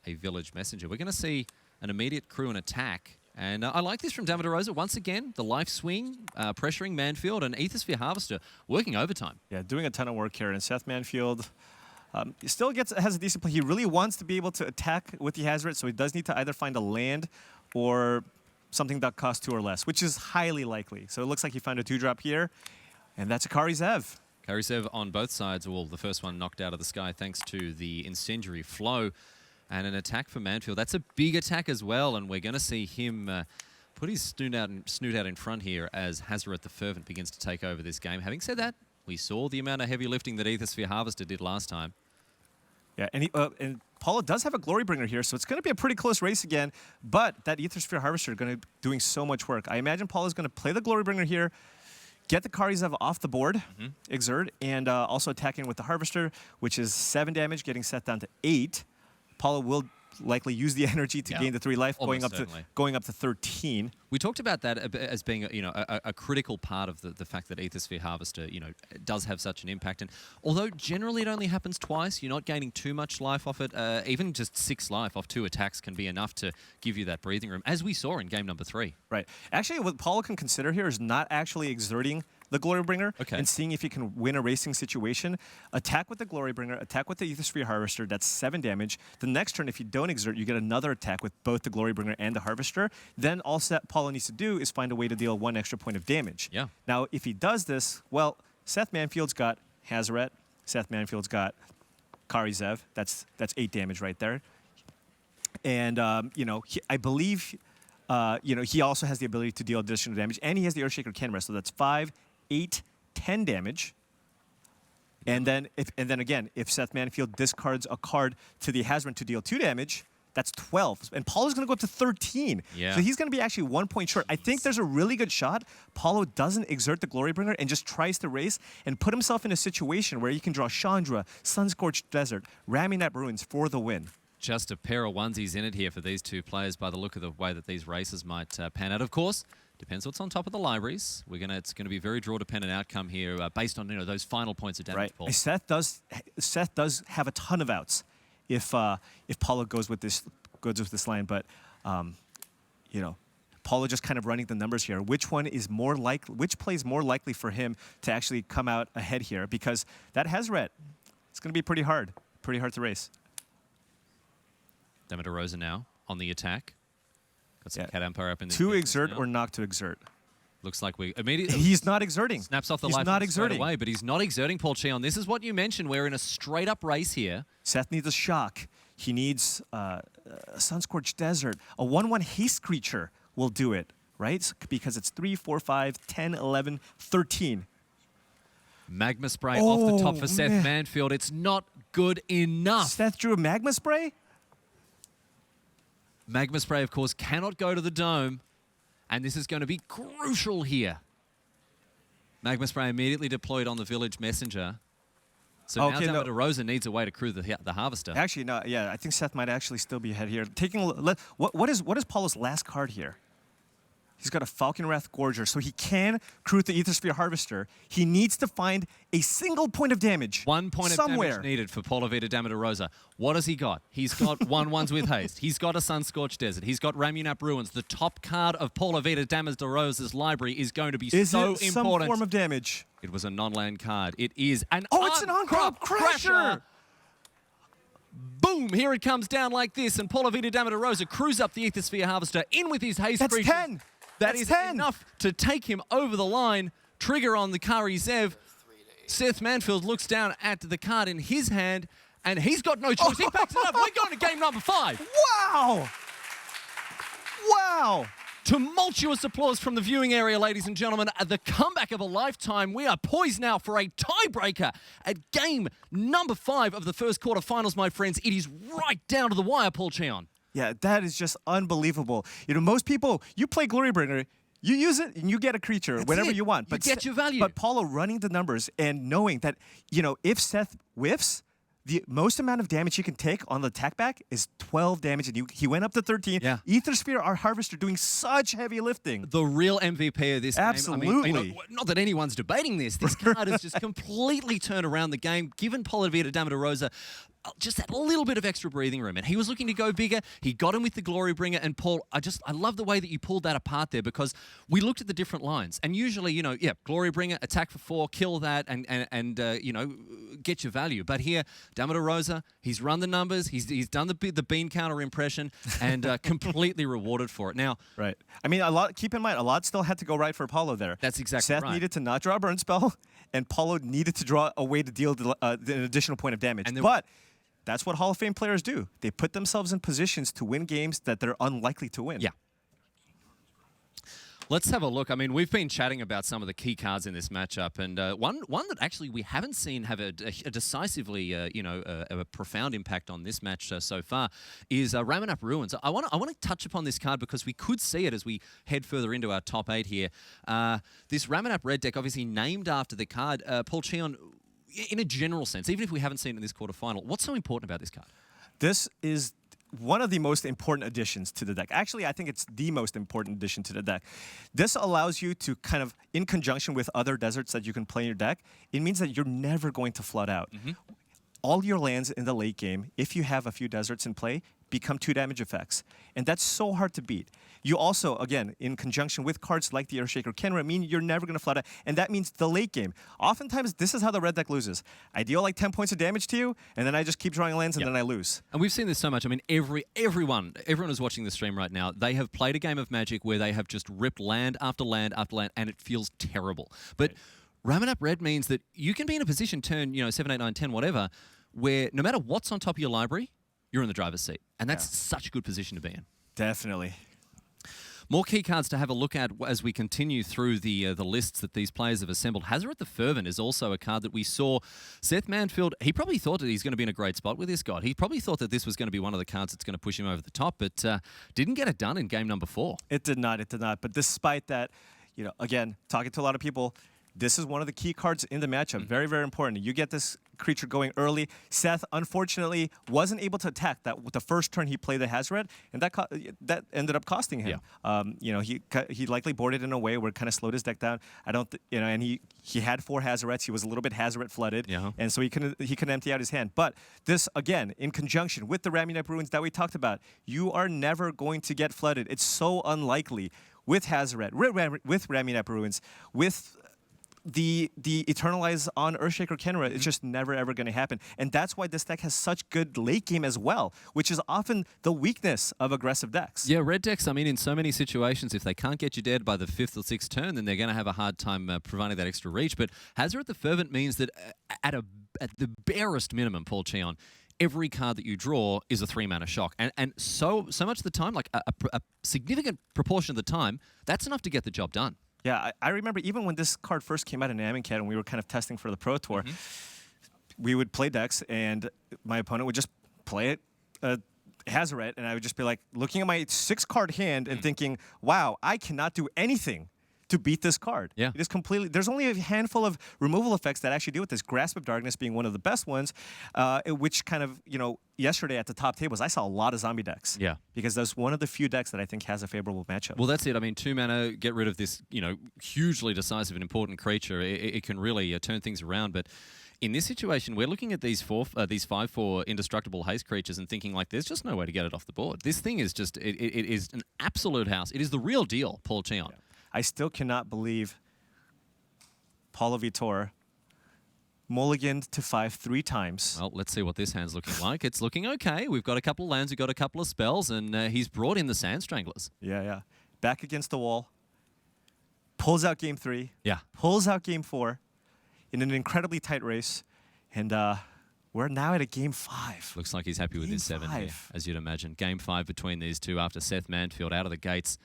Speaker 4: a Village Messenger. We're going to see an immediate crew and attack. And I like this from Damo da Rosa. Once again, the life swing, pressuring Manfield, and Aethersphere Harvester working overtime.
Speaker 5: Yeah, doing a ton of work here. And Seth Manfield still has a decent play. He really wants to be able to attack with the Hazoret, so he does need to either find a land or something that costs 2 or less, which is highly likely. So it looks like he found a 2-drop here, and that's a Karizev.
Speaker 4: Karizev on both sides. Well, the first one knocked out of the sky thanks to the Incendiary Flow. And an attack for Manfield. That's a big attack as well, and we're going to see him put his snoot out in front here as Hazoret the Fervent begins to take over this game. Having said that, we saw the amount of heavy lifting that Aethersphere Harvester did last time.
Speaker 5: Yeah, and Paulo does have a Glorybringer here, so it's going to be a pretty close race again, but that Aethersphere Harvester is going to be doing so much work. I imagine Paulo's going to play the Glorybringer here, get the Karizev off the board, exert, and also attacking with the Harvester, which is 7 damage, getting set down to 8. Paulo will likely use the energy to gain the 3 life, going up to 13.
Speaker 4: We talked about that as being a critical part of the fact that Aethersphere Harvester does have such an impact. And although generally it only happens twice, you're not gaining too much life off it. Even just 6 life off 2 attacks can be enough to give you that breathing room, as we saw in game number 3.
Speaker 5: Right. Actually, what Paulo can consider here is not actually exerting the Glorybringer and seeing if he can win a racing situation. Attack with the Glorybringer, attack with the Aethersphere Harvester, that's 7 damage. The next turn, if you don't exert, you get another attack with both the Glorybringer and the Harvester. Then all Paulo needs to do is find a way to deal 1 extra point of damage.
Speaker 4: Yeah.
Speaker 5: Now, if he does this, well, Seth Manfield's got Hazoret, Seth Manfield's got Karizev, that's 8 damage right there. And, I believe, he also has the ability to deal additional damage, and he has the Earthshaker Canberra, so that's 5, 8, 10 damage. And then again, if Seth Manfield discards a card to the Hazoret to deal 2 damage, that's 12. And Paulo's going to go up to 13.
Speaker 4: Yeah.
Speaker 5: So he's going to be actually 1 point short. I think there's a really good shot Paulo doesn't exert the Glorybringer and just tries to race and put himself in a situation where he can draw Chandra, Sunscorched Desert, Ramunap Ruins for the win.
Speaker 4: Just a pair of onesies in it here for these 2 players by the look of the way that these races might pan out. Of course, depends what's on top of the libraries. It's going to be a very draw-dependent outcome here based on those final points of damage.
Speaker 5: Right.
Speaker 4: Paul.
Speaker 5: Seth does have a ton of outs if Paulo goes with this line, but Paulo just kind of running the numbers here. Which play is more likely for him to actually come out ahead here? Because that Hazoret, it's going to be pretty hard to race.
Speaker 4: Damo da Rosa now on the attack. Got some Cat Empire up in the
Speaker 5: to exert or not to exert.
Speaker 4: Looks like we immediately...
Speaker 5: He's not exerting.
Speaker 4: Snaps off the
Speaker 5: He's
Speaker 4: life
Speaker 5: not
Speaker 4: straight
Speaker 5: exerting.
Speaker 4: away, but he's not exerting, Paul Cheon. This is what you mentioned. We're in a straight-up race here.
Speaker 5: Seth needs a shock. He needs a Sunscorched Desert. A 1/1 haste creature will do it, right? Because it's 3, 4, 5, 10, 11, 13.
Speaker 4: Magma Spray off the top for Seth Manfield. It's not good enough.
Speaker 5: Seth drew a Magma Spray?
Speaker 4: Magma Spray, of course, cannot go to the dome, and this is going to be crucial here. Magma Spray immediately deployed on the Village Messenger. So now Damo da Rosa needs a way to crew the Harvester.
Speaker 5: Actually, no. Yeah, I think Seth might actually still be ahead here. Taking a look, what is Paulo's last card here? He's got a Falcon Wrath Gorger, so he can crew the Aethersphere Harvester. He needs to find a single point of damage.
Speaker 4: 1 point
Speaker 5: somewhere.
Speaker 4: of damage needed for Paulo Vitor Damo da Rosa. What has he got? He's got 1/1s with haste. He's got a Sun-Scorched Desert. He's got Ramunap Ruins. The top card of Paulo Vitor Damo da Rosa's library is going to be
Speaker 5: Is
Speaker 4: so
Speaker 5: it
Speaker 4: important.
Speaker 5: some form of damage?
Speaker 4: It was a non-land card. It is an
Speaker 5: it's an on-crop crasher!
Speaker 4: Boom! Here it comes down like this, and Paulo Vitor Damo da Rosa crews up the Aethersphere Harvester in with his haste.
Speaker 5: That's
Speaker 4: creatures.
Speaker 5: 10.
Speaker 4: That
Speaker 5: That's
Speaker 4: is
Speaker 5: 10.
Speaker 4: enough to take him over the line. Trigger on the Kari Zev. Seth Manfield looks down at the card in his hand, and he's got no choice. He packs it up. We're going to game number 5.
Speaker 5: Wow! Wow!
Speaker 4: Tumultuous applause from the viewing area, ladies and gentlemen. The comeback of a lifetime. We are poised now for a tiebreaker at game number 5 of the first quarterfinals, my friends. It is right down to the wire, Paul Cheon.
Speaker 5: Yeah, that is just unbelievable. You know, most people, you play Glorybringer, you use it and you get a creature whenever you want.
Speaker 4: You get your value.
Speaker 5: But Paulo running the numbers and knowing that, you know, if Seth whiffs, the most amount of damage he can take on the attack back is 12 damage, and he went up to 13.
Speaker 4: Yeah.
Speaker 5: Aethersphere, our Harvester, doing such heavy lifting.
Speaker 4: The real MVP of this
Speaker 5: Absolutely.
Speaker 4: game. I mean, you know, not that anyone's debating this. This card has just completely turned around the game, given Paulo Vitor Damo da Rosa just that little bit of extra breathing room. And he was looking to go bigger. He got him with the Glorybringer. And Paul, I love the way that you pulled that apart there, because we looked at the different lines. And usually, you know, yeah, Glorybringer, attack for 4, kill that, and you know, get your value. But here, Damo da Rosa, he's run the numbers. He's done the bean counter impression, and completely rewarded for it. Now,
Speaker 5: right. I mean, keep in mind, a lot still had to go right for Paulo there.
Speaker 4: That's exactly
Speaker 5: Seth
Speaker 4: right.
Speaker 5: needed to not draw a burn spell, and Paulo needed to draw a way to deal an additional point of damage. But that's what Hall of Fame players do. They put themselves in positions to win games that they're unlikely to win.
Speaker 4: Yeah. Let's have a look. I mean, we've been chatting about some of the key cards in this matchup, and one that actually we haven't seen have a decisively, a profound impact on this match so far is Ramunap Ruins. I want to touch upon this card because we could see it as we head further into our top 8 here. This Ramunap Red deck, obviously named after the card. Paul Cheon, in a general sense, even if we haven't seen it in this quarterfinal, what's so important about this card?
Speaker 5: This is one of the most important additions to the deck. Actually, I think it's the most important addition to the deck. This allows you to kind of, in conjunction with other deserts that you can play in your deck, it means that you're never going to flood out. All your lands in the late game, if you have a few deserts in play, become 2 damage effects. And that's so hard to beat. You also, again, in conjunction with cards like the Earthshaker Kenra, mean you're never going to flood out. And that means the late game. Oftentimes, this is how the red deck loses. I deal like 10 points of damage to you, and then I just keep drawing lands, and then I lose.
Speaker 4: And we've seen this so much. I mean, everyone who's watching the stream right now, they have played a game of Magic where they have just ripped land after land after land, and it feels terrible. But Ramunap Red means that you can be in a position turn, 7, 8, 9, 10, whatever, where no matter what's on top of your library, you're in the driver's seat. And that's such a good position to be in.
Speaker 5: Definitely.
Speaker 4: More key cards to have a look at as we continue through the lists that these players have assembled. Hazoret the Fervent is also a card that we saw. Seth Manfield, he probably thought that he's going to be in a great spot with this god. He probably thought that this was going to be one of the cards that's going to push him over the top, but didn't get it done in game number 4.
Speaker 5: It did not. But despite that, again, talking to a lot of people, this is one of the key cards in the matchup. Very, very important. You get this creature going early. Seth, unfortunately, wasn't able to attack that with the first turn he played the Hazoret, and that ended up costing him. He likely boarded in a way where it kind of slowed his deck down. And he had 4 Hazorets. He was a little bit Hazoret flooded, and so he couldn't empty out his hand. But this, again, in conjunction with the Ramunap Ruins that we talked about, you are never going to get flooded. It's so unlikely with Hazoret, with Ramunap Ruins, with the Eternalize on Earthshaker Kenra. It's just never ever going to happen. And that's why this deck has such good late game as well, which is often the weakness of aggressive decks.
Speaker 4: Yeah, red decks, I mean, in so many situations, if they can't get you dead by the 5th or 6th turn, then they're going to have a hard time providing that extra reach. But Hazoret the Fervent means that at the barest minimum, Paul Cheon, every card that you draw is a 3-mana shock. And so much of the time, like a significant proportion of the time, that's enough to get the job done.
Speaker 5: Yeah, I remember even when this card first came out in Amonkhet and we were kind of testing for the Pro Tour, we would play decks and my opponent would just play it, Hazoret, and I would just be like looking at my 6-card hand and thinking, wow, I cannot do anything to beat this card.
Speaker 4: Yeah.
Speaker 5: It is completely, there's only a handful of removal effects that actually deal with this. Grasp of Darkness being one of the best ones, which kind of, yesterday at the top tables, I saw a lot of zombie decks.
Speaker 4: Yeah.
Speaker 5: Because that's one of the few decks that I think has a favorable matchup.
Speaker 4: Well, that's it. I mean, 2 mana, get rid of this, hugely decisive and important creature. It can really turn things around. But in this situation, we're looking at these 5/4 indestructible haste creatures and thinking like, there's just no way to get it off the board. This thing is just, it is an absolute house. It is the real deal, Paul Cheon.
Speaker 5: Yeah. I still cannot believe Paulo Vitor mulliganed to 5 3 times.
Speaker 4: Well, let's see what this hand's looking like. It's looking okay. We've got a couple of lands, we've got a couple of spells, and he's brought in the Sand Stranglers.
Speaker 5: Yeah. Back against the wall. Pulls out game 3.
Speaker 4: Yeah.
Speaker 5: Pulls out game 4 in an incredibly tight race. And we're now at a game 5.
Speaker 4: Looks like he's happy with his 7 here, as you'd imagine. Game 5 between these two after Seth Manfield out of the gates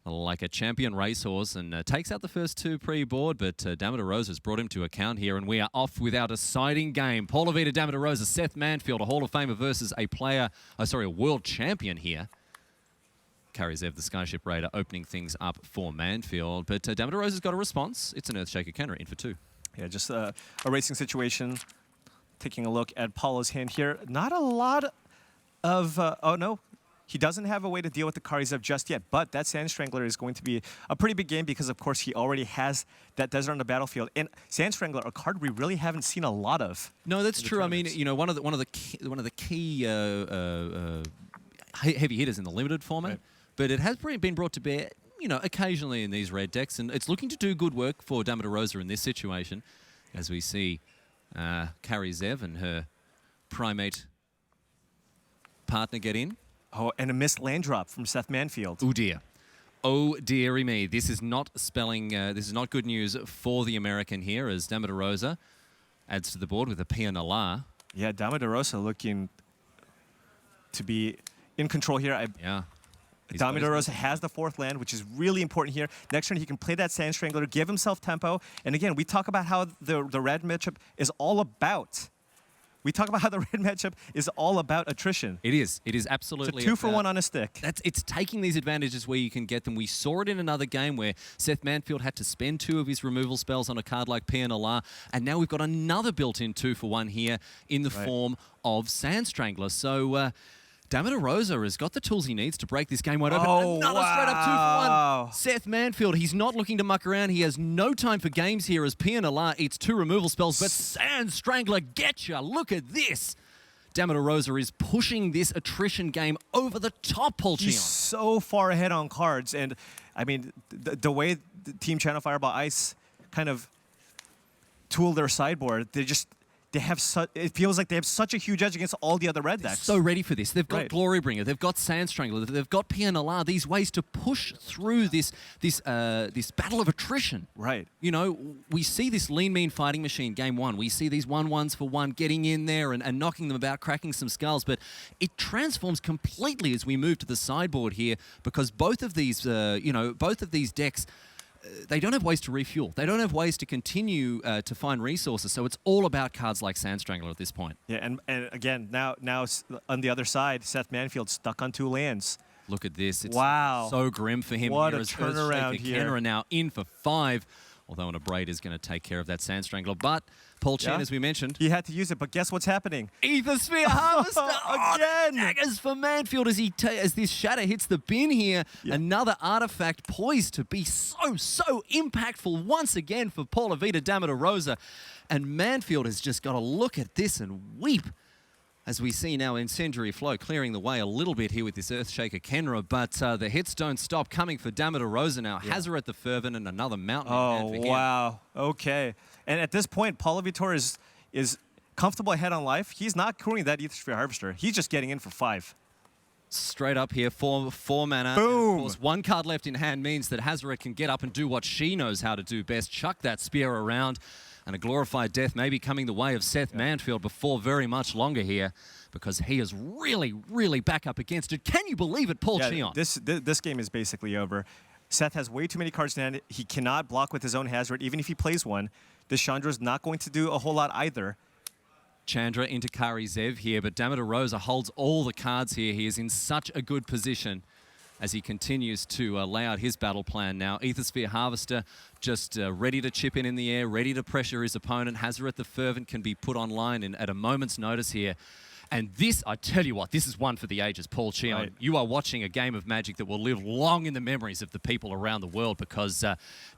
Speaker 4: like a champion racehorse and takes out the first 2 pre-board, but Damo da Rosa's brought him to account here, and we are off with our deciding game. Paulo Vitor Damo da Rosa, Seth Manfield, a Hall of Famer versus a world champion here. Karizev, the Skyship Raider, opening things up for Manfield, but Damo da Rosa's got a response. It's an Earthshaker Kenra in for 2.
Speaker 5: Yeah, just a racing situation. Taking a look at Paulo's hand here. Not a lot of... oh, no. He doesn't have a way to deal with the Karizev just yet, but that Sand Strangler is going to be a pretty big game because, of course, he already has that Desert on the battlefield. And Sand Strangler, a card we really haven't seen a lot of.
Speaker 4: No, that's true. I mean, one of the key heavy hitters in the limited format, right. But it has been brought to bear, occasionally in these red decks, and it's looking to do good work for Damo da Rosa in this situation, as we see Karizev and her primate partner get in.
Speaker 5: Oh, and a missed land drop from Seth Manfield.
Speaker 4: Oh dear. Oh dearie me. This is not good news for the American here, as Damo da Rosa adds to the board with a Pia Nala.
Speaker 5: Yeah, Damo da Rosa looking to be in control here.
Speaker 4: Yeah.
Speaker 5: Damo da Rosa has the 4th land, which is really important here. Next turn, he can play that Sand Strangler, give himself tempo. And again, we talk about how the red matchup is all about. Attrition.
Speaker 4: It is. It is absolutely.
Speaker 5: It's a 2 for 1 on a stick.
Speaker 4: It's taking these advantages where you can get them. We saw it in another game where Seth Manfield had to spend 2 of his removal spells on a card like PNLR, and now we've got another built-in 2 for 1 here in the form of Sand Strangler. So Damo da Rosa has got the tools he needs to break this game wide open.
Speaker 5: Oh,
Speaker 4: another straight up 2 for 1. Seth Manfield, he's not looking to muck around. He has no time for games here as PNLR eats 2 removal spells, but Sand Strangler getcha. Look at this. Damo da Rosa is pushing this attrition game over the top, Paul Cheon.
Speaker 5: He's so far ahead on cards, and I mean, the way the Team Channel Fireball Ice kind of tool their sideboard, it feels like they have such a huge edge against all the other red decks.
Speaker 4: So ready for this. They've got Glorybringer, they've got Sand Strangler, they've got PNLR, these ways to push through this battle of attrition.
Speaker 5: Right.
Speaker 4: We see this lean, mean fighting machine game 1. We see these 1/1s for 1 getting in there and knocking them about, cracking some skulls, but it transforms completely as we move to the sideboard here, because both of these decks, they don't have ways to refuel. They don't have ways to continue to find resources. So it's all about cards like Sand Strangler at this point.
Speaker 5: Yeah, and again, now on the other side, Seth Manfield stuck on 2 lands.
Speaker 4: Look at this. It's
Speaker 5: wow.
Speaker 4: So grim for him.
Speaker 5: What
Speaker 4: here
Speaker 5: a
Speaker 4: as
Speaker 5: turnaround here.
Speaker 4: Kenra now in for 5. Although an Abrade is going to take care of that Sand Strangler. But Paul Chen, as we mentioned,
Speaker 5: he had to use it. But guess what's happening?
Speaker 4: Aethersphere Harvester
Speaker 5: again.
Speaker 4: Daggers for Manfield as this shatter hits the bin here. Yeah. Another artifact poised to be so impactful once again for Paulo Vitor Damo da Rosa. And Manfield has just got to look at this and weep. As we see now, Incendiary Flow clearing the way a little bit here with this Earthshaker Kenra, but the hits don't stop coming for Damo da Rosa now. Yeah. Hazaret the Fervent and another Mountain in hand for him.
Speaker 5: Wow. Okay. And at this point, Paulo Vitor is comfortable ahead on life. He's not crewing that Aethersphere Harvester. He's just getting in for 5.
Speaker 4: Straight up here, 4 mana.
Speaker 5: Boom.
Speaker 4: And of course, 1 card left in hand means that Hazaret can get up and do what she knows how to do best, chuck that spear around. And a glorified death may be coming the way of Seth Manfield before very much longer here, because he is really back up against it. Can you believe it, Paul Cheon?
Speaker 5: This game is basically over. Seth has way too many cards in hand. He cannot block with his own Hazaret, even if he plays one. This Chandra's not going to do a whole lot either.
Speaker 4: Chandra into Karizev here, but Damo da Rosa holds all the cards here. He is in such a good position as he continues to lay out his battle plan now. Aethersphere Harvester just ready to chip in the air, ready to pressure his opponent. Hazoret the Fervent can be put online at a moment's notice here. And this, I tell you what, this is one for the ages, Paul Cheon.
Speaker 5: Right.
Speaker 4: You are watching a game of Magic that will live long in the memories of the people around the world, because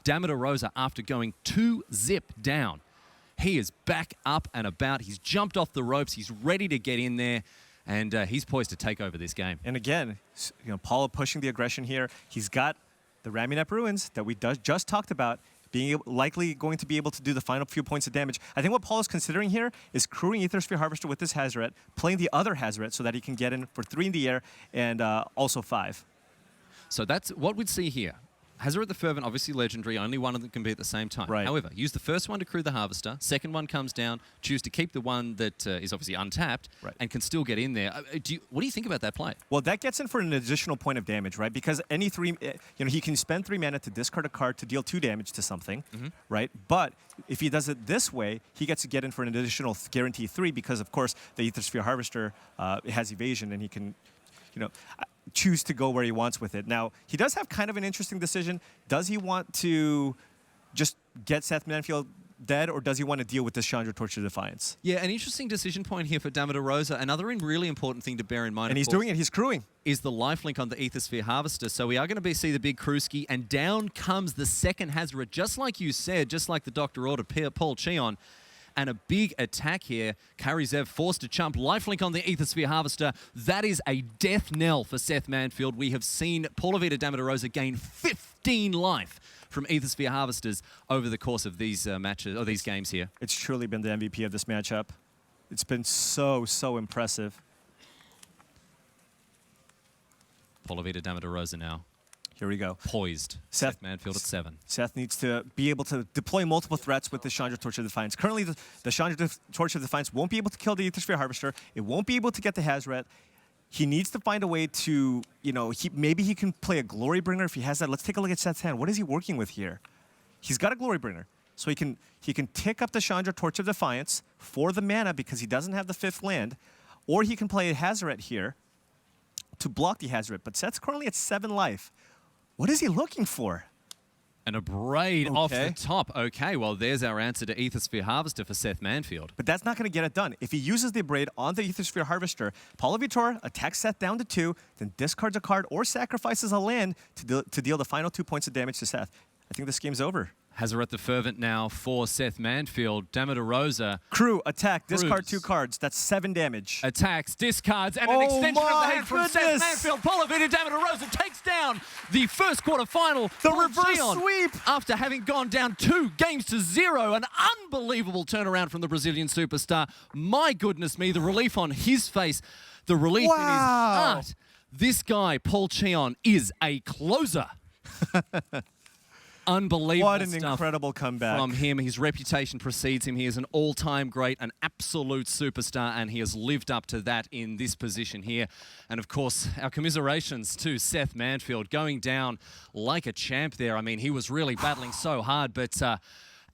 Speaker 4: Damo da Rosa, after going 2-0 down, he is back up and about. He's jumped off the ropes. He's ready to get in there, and he's poised to take over this game.
Speaker 5: And again, Paulo pushing the aggression here. He's got the Ramunap Ruins that we just talked about, likely going to be able to do the final few points of damage. I think what Paulo's considering here is crewing Aethersphere Harvester with this Hazoret, playing the other Hazoret so that he can get in for 3 in the air and also 5.
Speaker 4: So that's what we'd see here. Hazoret the Fervent, obviously legendary, only one of them can be at the same time.
Speaker 5: Right.
Speaker 4: However, use the first one to crew the Harvester, second one comes down, choose to keep the one that is obviously untapped,
Speaker 5: right,
Speaker 4: and can still get in there. What do you think about that play?
Speaker 5: Well, that gets in for an additional point of damage, right? Because any 3, he can spend 3 mana to discard a card to deal 2 damage to something, right? But if he does it this way, he gets to get in for an additional guarantee 3 because, of course, the Aethersphere Harvester has evasion and he can, choose to go where he wants with it. Now, he does have kind of an interesting decision. Does he want to just get Seth Manfield dead, or does he want to deal with this Chandra Torch of Defiance?
Speaker 4: Yeah, an interesting decision point here for Damo da Rosa. Another really important thing to bear in mind,
Speaker 5: and he's doing it, he's crewing,
Speaker 4: is the lifelink on the Aethersphere Harvester. So we are going to see the big Krewski, and down comes the second Hazoret, just like you said, just like the Doctor ordered, Paul Cheon. And a big attack here. Karizev forced to chump. Lifelink on the Aethersphere Harvester. That is a death knell for Seth Manfield. We have seen Paulo Vitor Damo da Rosa gain 15 life from Aethersphere Harvesters over the course of these matches, or these games here.
Speaker 5: It's truly been the MVP of this matchup. It's been so impressive.
Speaker 4: Paulo Vitor Damo da Rosa now.
Speaker 5: Here we go.
Speaker 4: Poised. Seth Manfield at 7.
Speaker 5: Seth needs to be able to deploy multiple threats with the Chandra Torch of Defiance. Currently, the Chandra Torch of Defiance won't be able to kill the Aethersphere Harvester. It won't be able to get the Hazoret. He needs to find a way to, maybe he can play a Glory Bringer if he has that. Let's take a look at Seth's hand. What is he working with here? He's got a Glory Bringer. So he can tick up the Chandra Torch of Defiance for the mana because he doesn't have the 5th land. Or he can play a Hazoret here to block the Hazoret. But Seth's currently at 7 life. What is he looking for?
Speaker 4: And a Braid off the top. Okay, well, there's our answer to Aethersphere Harvester for Seth Manfield.
Speaker 5: But that's not going to get it done. If he uses the Braid on the Aethersphere Harvester, Paulo Vitor attacks Seth down to 2, then discards a card or sacrifices a land to deal the final 2 points of damage to Seth. I think this game's over.
Speaker 4: Hazoret the Fervent now for Seth Manfield. Damo da Rosa.
Speaker 5: Crew, attack, discard 2 cards. That's 7 damage.
Speaker 4: Attacks, discards, and an extension of the hand from Seth Manfield. Paulo Vitor Damo da Rosa takes down the first quarterfinal.
Speaker 5: The reverse sweep!
Speaker 4: After having gone down 2 games to 0. An unbelievable turnaround from the Brazilian superstar. My goodness me, the relief on his face, the relief in his heart. This guy, Paul Cheon, is a closer. Unbelievable
Speaker 5: What an
Speaker 4: stuff
Speaker 5: incredible comeback
Speaker 4: from him. His reputation precedes him. He is an all-time great, an absolute superstar, and he has lived up to that in this position here. And of course, our commiserations to Seth Manfield, going down like a champ there. I mean, he was really battling so hard, but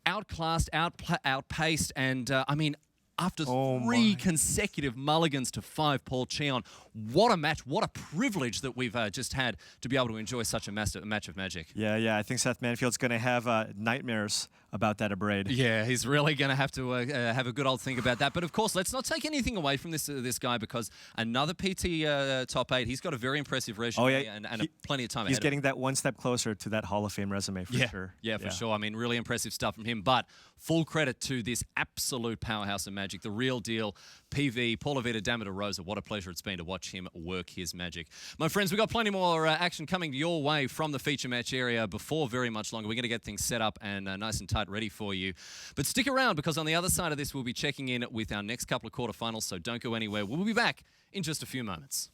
Speaker 4: outclassed, outpaced, and I mean, after 3 consecutive mulligans to 5, Paul Cheon. What a match. What a privilege that we've just had to be able to enjoy such a match of Magic.
Speaker 5: Yeah. I think Seth Manfield's going to have nightmares about that Braid.
Speaker 4: Yeah, he's really going to have to have a good old think about that. But of course, let's not take anything away from this guy, because another PT top 8. He's got a very impressive resume and plenty of time ahead.
Speaker 5: He's getting that one step closer to that Hall of Fame resume for sure.
Speaker 4: Yeah, for sure. I mean, really impressive stuff from him. But full credit to this absolute powerhouse of Magic, the real deal, PV, Paulo Vitor Damo da Rosa. What a pleasure it's been to watch him work his magic. My friends, we've got plenty more action coming your way from the feature match area before very much longer. We're going to get things set up and nice and tight ready for you. But stick around, because on the other side of this, we'll be checking in with our next couple of quarterfinals, so don't go anywhere. We'll be back in just a few moments.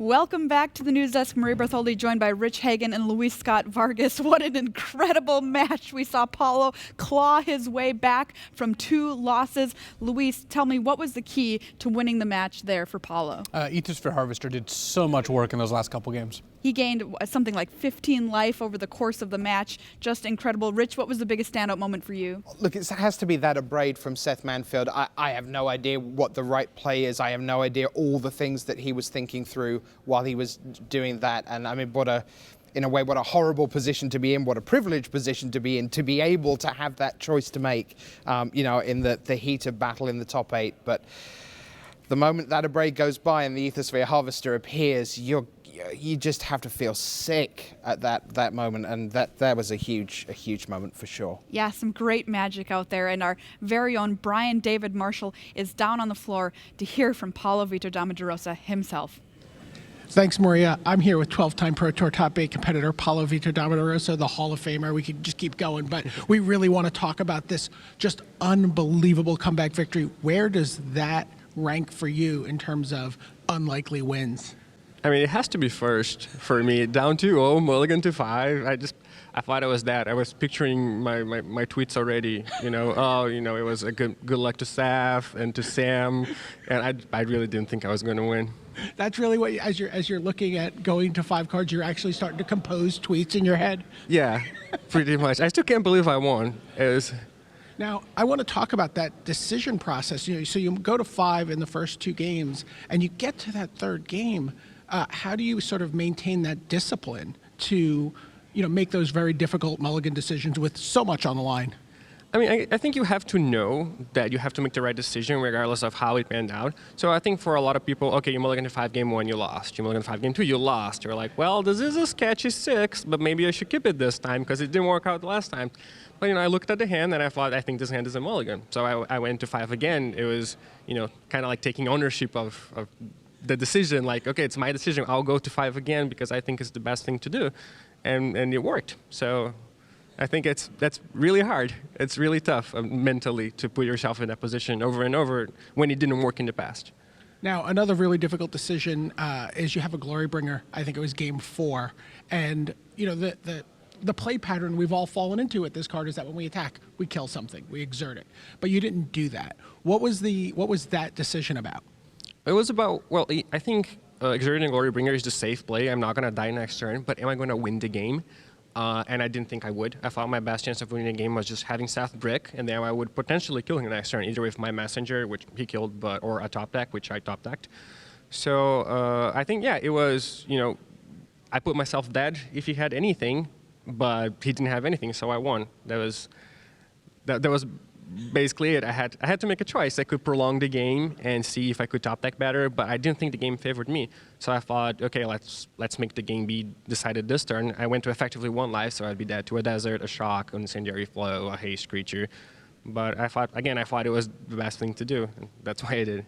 Speaker 3: Welcome back to the news desk. Marie Bartholdi joined by Rich Hagan and Luis Scott Vargas. What an incredible match. We saw Paulo claw his way back from 2 losses. Luis, tell me, what was the key to winning the match there for Paulo?
Speaker 2: Ethosphere Harvester did so much work in those last couple games.
Speaker 3: He gained something like 15 life over the course of the match. Just incredible. Rich, what was the biggest standout moment for you?
Speaker 1: Look, it has to be that Abrade from Seth Manfield. I have no idea what the right play is. I have no idea all the things that he was thinking through while he was doing that. And I mean, in a way, what a horrible position to be in, what a privileged position to be in, to be able to have that choice to make, in the heat of battle in the top 8. But the moment that Abrade goes by and the Ethosphere Harvester appears, you just have to feel sick at that moment, and that was a huge moment for sure.
Speaker 3: Yeah, some great magic out there, and our very own Brian David Marshall is down on the floor to hear from Paulo Vitor Damo da Rosa himself.
Speaker 8: Thanks, Maria. I'm here with 12-time Pro Tour top 8 competitor Paulo Vitor Damo da Rosa, the Hall of Famer. We could just keep going, but we really want to talk about this just unbelievable comeback victory. Where does that rank for you in terms of unlikely wins?
Speaker 9: I mean, it has to be first for me. Down 2-0, mulligan to 5. I thought it was that. I was picturing my tweets already. It was a good luck to Seth and to Sam, and I really didn't think I was going to win.
Speaker 8: That's really what, as you're looking at going to 5 cards, you're actually starting to compose tweets in your head.
Speaker 9: Yeah, pretty much. I still can't believe I won.
Speaker 8: Now, I want to talk about that decision process. So you go to 5 in the first 2 games, and you get to that 3rd game. How do you sort of maintain that discipline to, make those very difficult mulligan decisions with so much on the line?
Speaker 9: I mean, I think you have to know that you have to make the right decision regardless of how it panned out. So I think for a lot of people, okay, you mulligan to 5 game 1, you lost. You mulligan to 5 game 2, you lost. You're like, well, this is a sketchy 6, but maybe I should keep it this time because it didn't work out last time. But, I looked at the hand and I thought, I think this hand is a mulligan. So I went to 5 again. It was, kind of like taking ownership of the decision, like, okay, it's my decision. I'll go to 5 again because I think it's the best thing to do. And it worked. So I think that's really hard. It's really tough mentally to put yourself in that position over and over when it didn't work in the past.
Speaker 8: Now, another really difficult decision is you have a glory bringer. I think it was game 4. And, the play pattern we've all fallen into with this card is that when we attack, we kill something, we exert it. But you didn't do that. What was that decision about?
Speaker 9: It was about, well, I think exerting glory bringer is the safe play. I'm not going to die next turn, but am I going to win the game? And I didn't think I would. I thought my best chance of winning the game was just having Seth brick, and then I would potentially kill him next turn, either with my messenger, which he killed, or a top deck, which I top decked. So I think, yeah, it was, I put myself dead if he had anything, but he didn't have anything, so I won. That was basically it. I had to make a choice. I could prolong the game and see if I could top deck better, but I didn't think the game favored me. So I thought, okay, let's make the game be decided this turn. I went to effectively 1 life, so I'd be dead to a desert, a shock, an incendiary flow, a haste creature. But I thought it was the best thing to do. And that's why I did.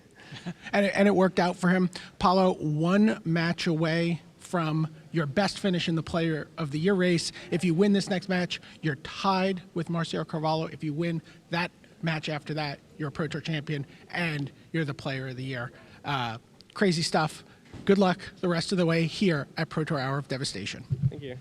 Speaker 8: And it worked out for him. Paulo, 1 match away from your best finish in the Player of the Year race. If you win this next match, you're tied with Marcio Carvalho. If you win that match after that, you're a Pro Tour champion and you're the Player of the Year. Crazy stuff. Good luck the rest of the way here at Pro Tour Hour of Devastation.
Speaker 9: Thank you.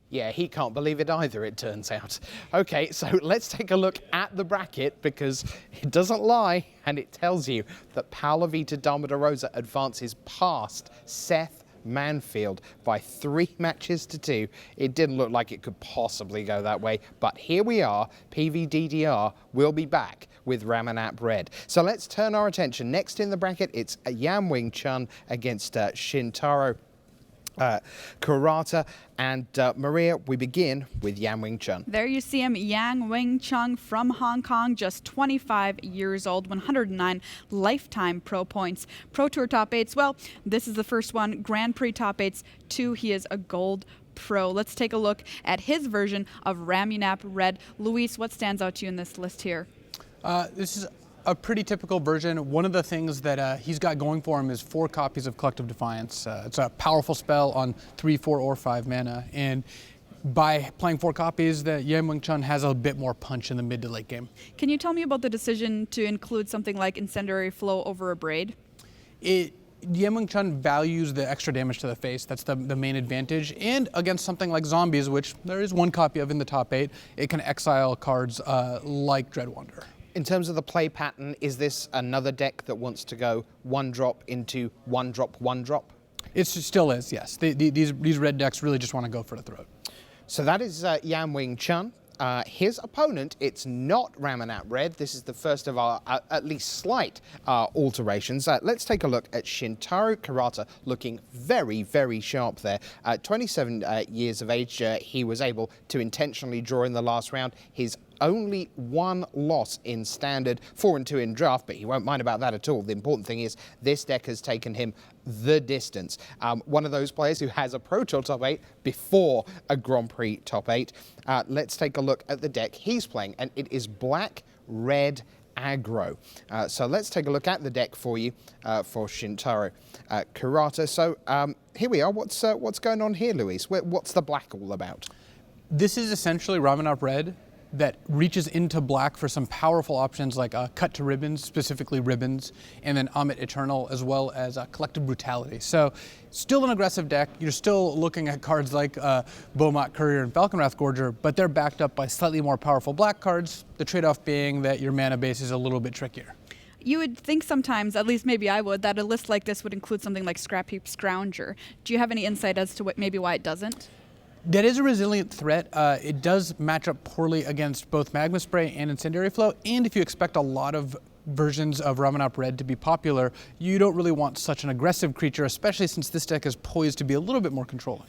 Speaker 1: Yeah, he can't believe it either, it turns out. Okay, so let's take a look at the bracket because it doesn't lie and it tells you that Paulo Vitor Damo da Rosa advances past Seth Manfield by 3 matches to 2. It didn't look like it could possibly go that way, but here we are. PVDDR will be back with Ramunap Red. So let's turn our attention. Next in the bracket, it's Yan Wing Chun against Shintaro Kurata. And Maria, we begin with Yan Wing Chun.
Speaker 3: There you see him, Yan Wing Chun from Hong Kong, just 25 years old, 109 lifetime pro points. Pro Tour top 8s, well, this is the first one. Grand Prix top 8s, 2, he is a gold pro. Let's take a look at his version of Ramunap Red. Luis, what stands out to you in this list here?
Speaker 2: This is a pretty typical version. One of the things that he's got going for him is 4 copies of Collective Defiance. It's a powerful spell on 3, 4, or 5 mana, and by playing 4 copies, that Yan Wing Chun has a bit more punch in the mid to late game.
Speaker 3: Can you tell me about the decision to include something like Incendiary Flow over Abrade?
Speaker 2: Yamwing Chun values the extra damage to the face. That's the main advantage. And against something like Zombies, which there is one copy of in the top 8, it can exile cards like Dreadwander.
Speaker 1: In terms of the play pattern, is this another deck that wants to go 1-drop into 1-drop, 1-drop?
Speaker 2: It still is, yes. These red decks really just want to go for the throat.
Speaker 1: So that is Yamwing Chun. His opponent, it's not Ramunap Red. This is the first of our at least slight alterations. Let's take a look at Shintaro Kurata, looking very, very sharp there. 27 years of age, he was able to intentionally draw in the last round. His only one loss in standard, 4-2 in draft, but he won't mind about that at all. The important thing is this deck has taken him the distance. One of those players who has a Pro Tour top 8 before a Grand Prix top 8. Let's take a look at the deck he's playing, and it is black, red, aggro. So let's take a look at the deck for you for Shintaro Kurata. So here we are. What's going on here, Luis? What's the black all about?
Speaker 2: This is essentially Ramunap Red that reaches into black for some powerful options like Cut to Ribbons, specifically Ribbons, and then Amit Eternal, as well as Collective Brutality. So still an aggressive deck. You're still looking at cards like Beaumont Courier and Falconwrath Gorger, but they're backed up by slightly more powerful black cards, the trade-off being that your mana base is a little bit trickier.
Speaker 3: You would think sometimes, at least maybe I would, that a list like this would include something like Scrapheap Scrounger. Do you have any insight as to maybe why it doesn't?
Speaker 2: That is a resilient threat. It does match up poorly against both Magma Spray and Incendiary Flow, and if you expect a lot of versions of Ramunap Red to be popular, you don't really want such an aggressive creature, especially since this deck is poised to be a little bit more controlling.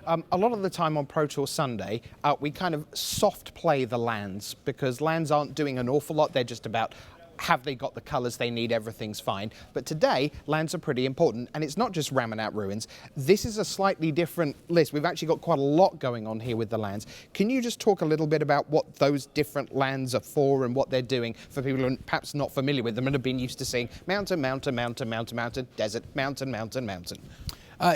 Speaker 1: A lot of the time on Pro Tour Sunday, we kind of soft play the lands because lands aren't doing an awful lot. They're just about have they got the colours they need, everything's fine. But today, lands are pretty important, and it's not just Ramunap Ruins. This is a slightly different list. We've actually got quite a lot going on here with the lands. Can you just talk a little bit about what those different lands are for and what they're doing for people who are perhaps not familiar with them and have been used to seeing mountain, mountain, mountain, mountain, mountain, desert, mountain, mountain, mountain?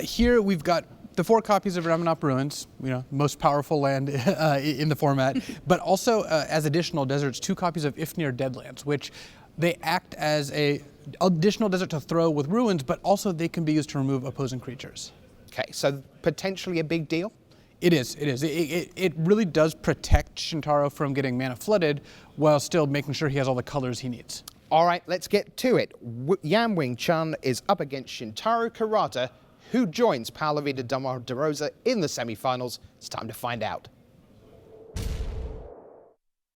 Speaker 2: Here we've got the 4 copies of Ramunap Ruins, most powerful land in the format, but also as additional deserts, 2 copies of Ifnir Deadlands, which they act as a additional desert to throw with ruins, but also they can be used to remove opposing creatures.
Speaker 1: Okay, so potentially a big deal?
Speaker 2: It is. It really does protect Shintaro from getting mana flooded while still making sure he has all the colors he needs.
Speaker 1: All right, let's get to it. Yamwing Chun is up against Shintaro Kurata, who joins Paulo Vitor Damo da Rosa in the semi-finals. It's time to find out.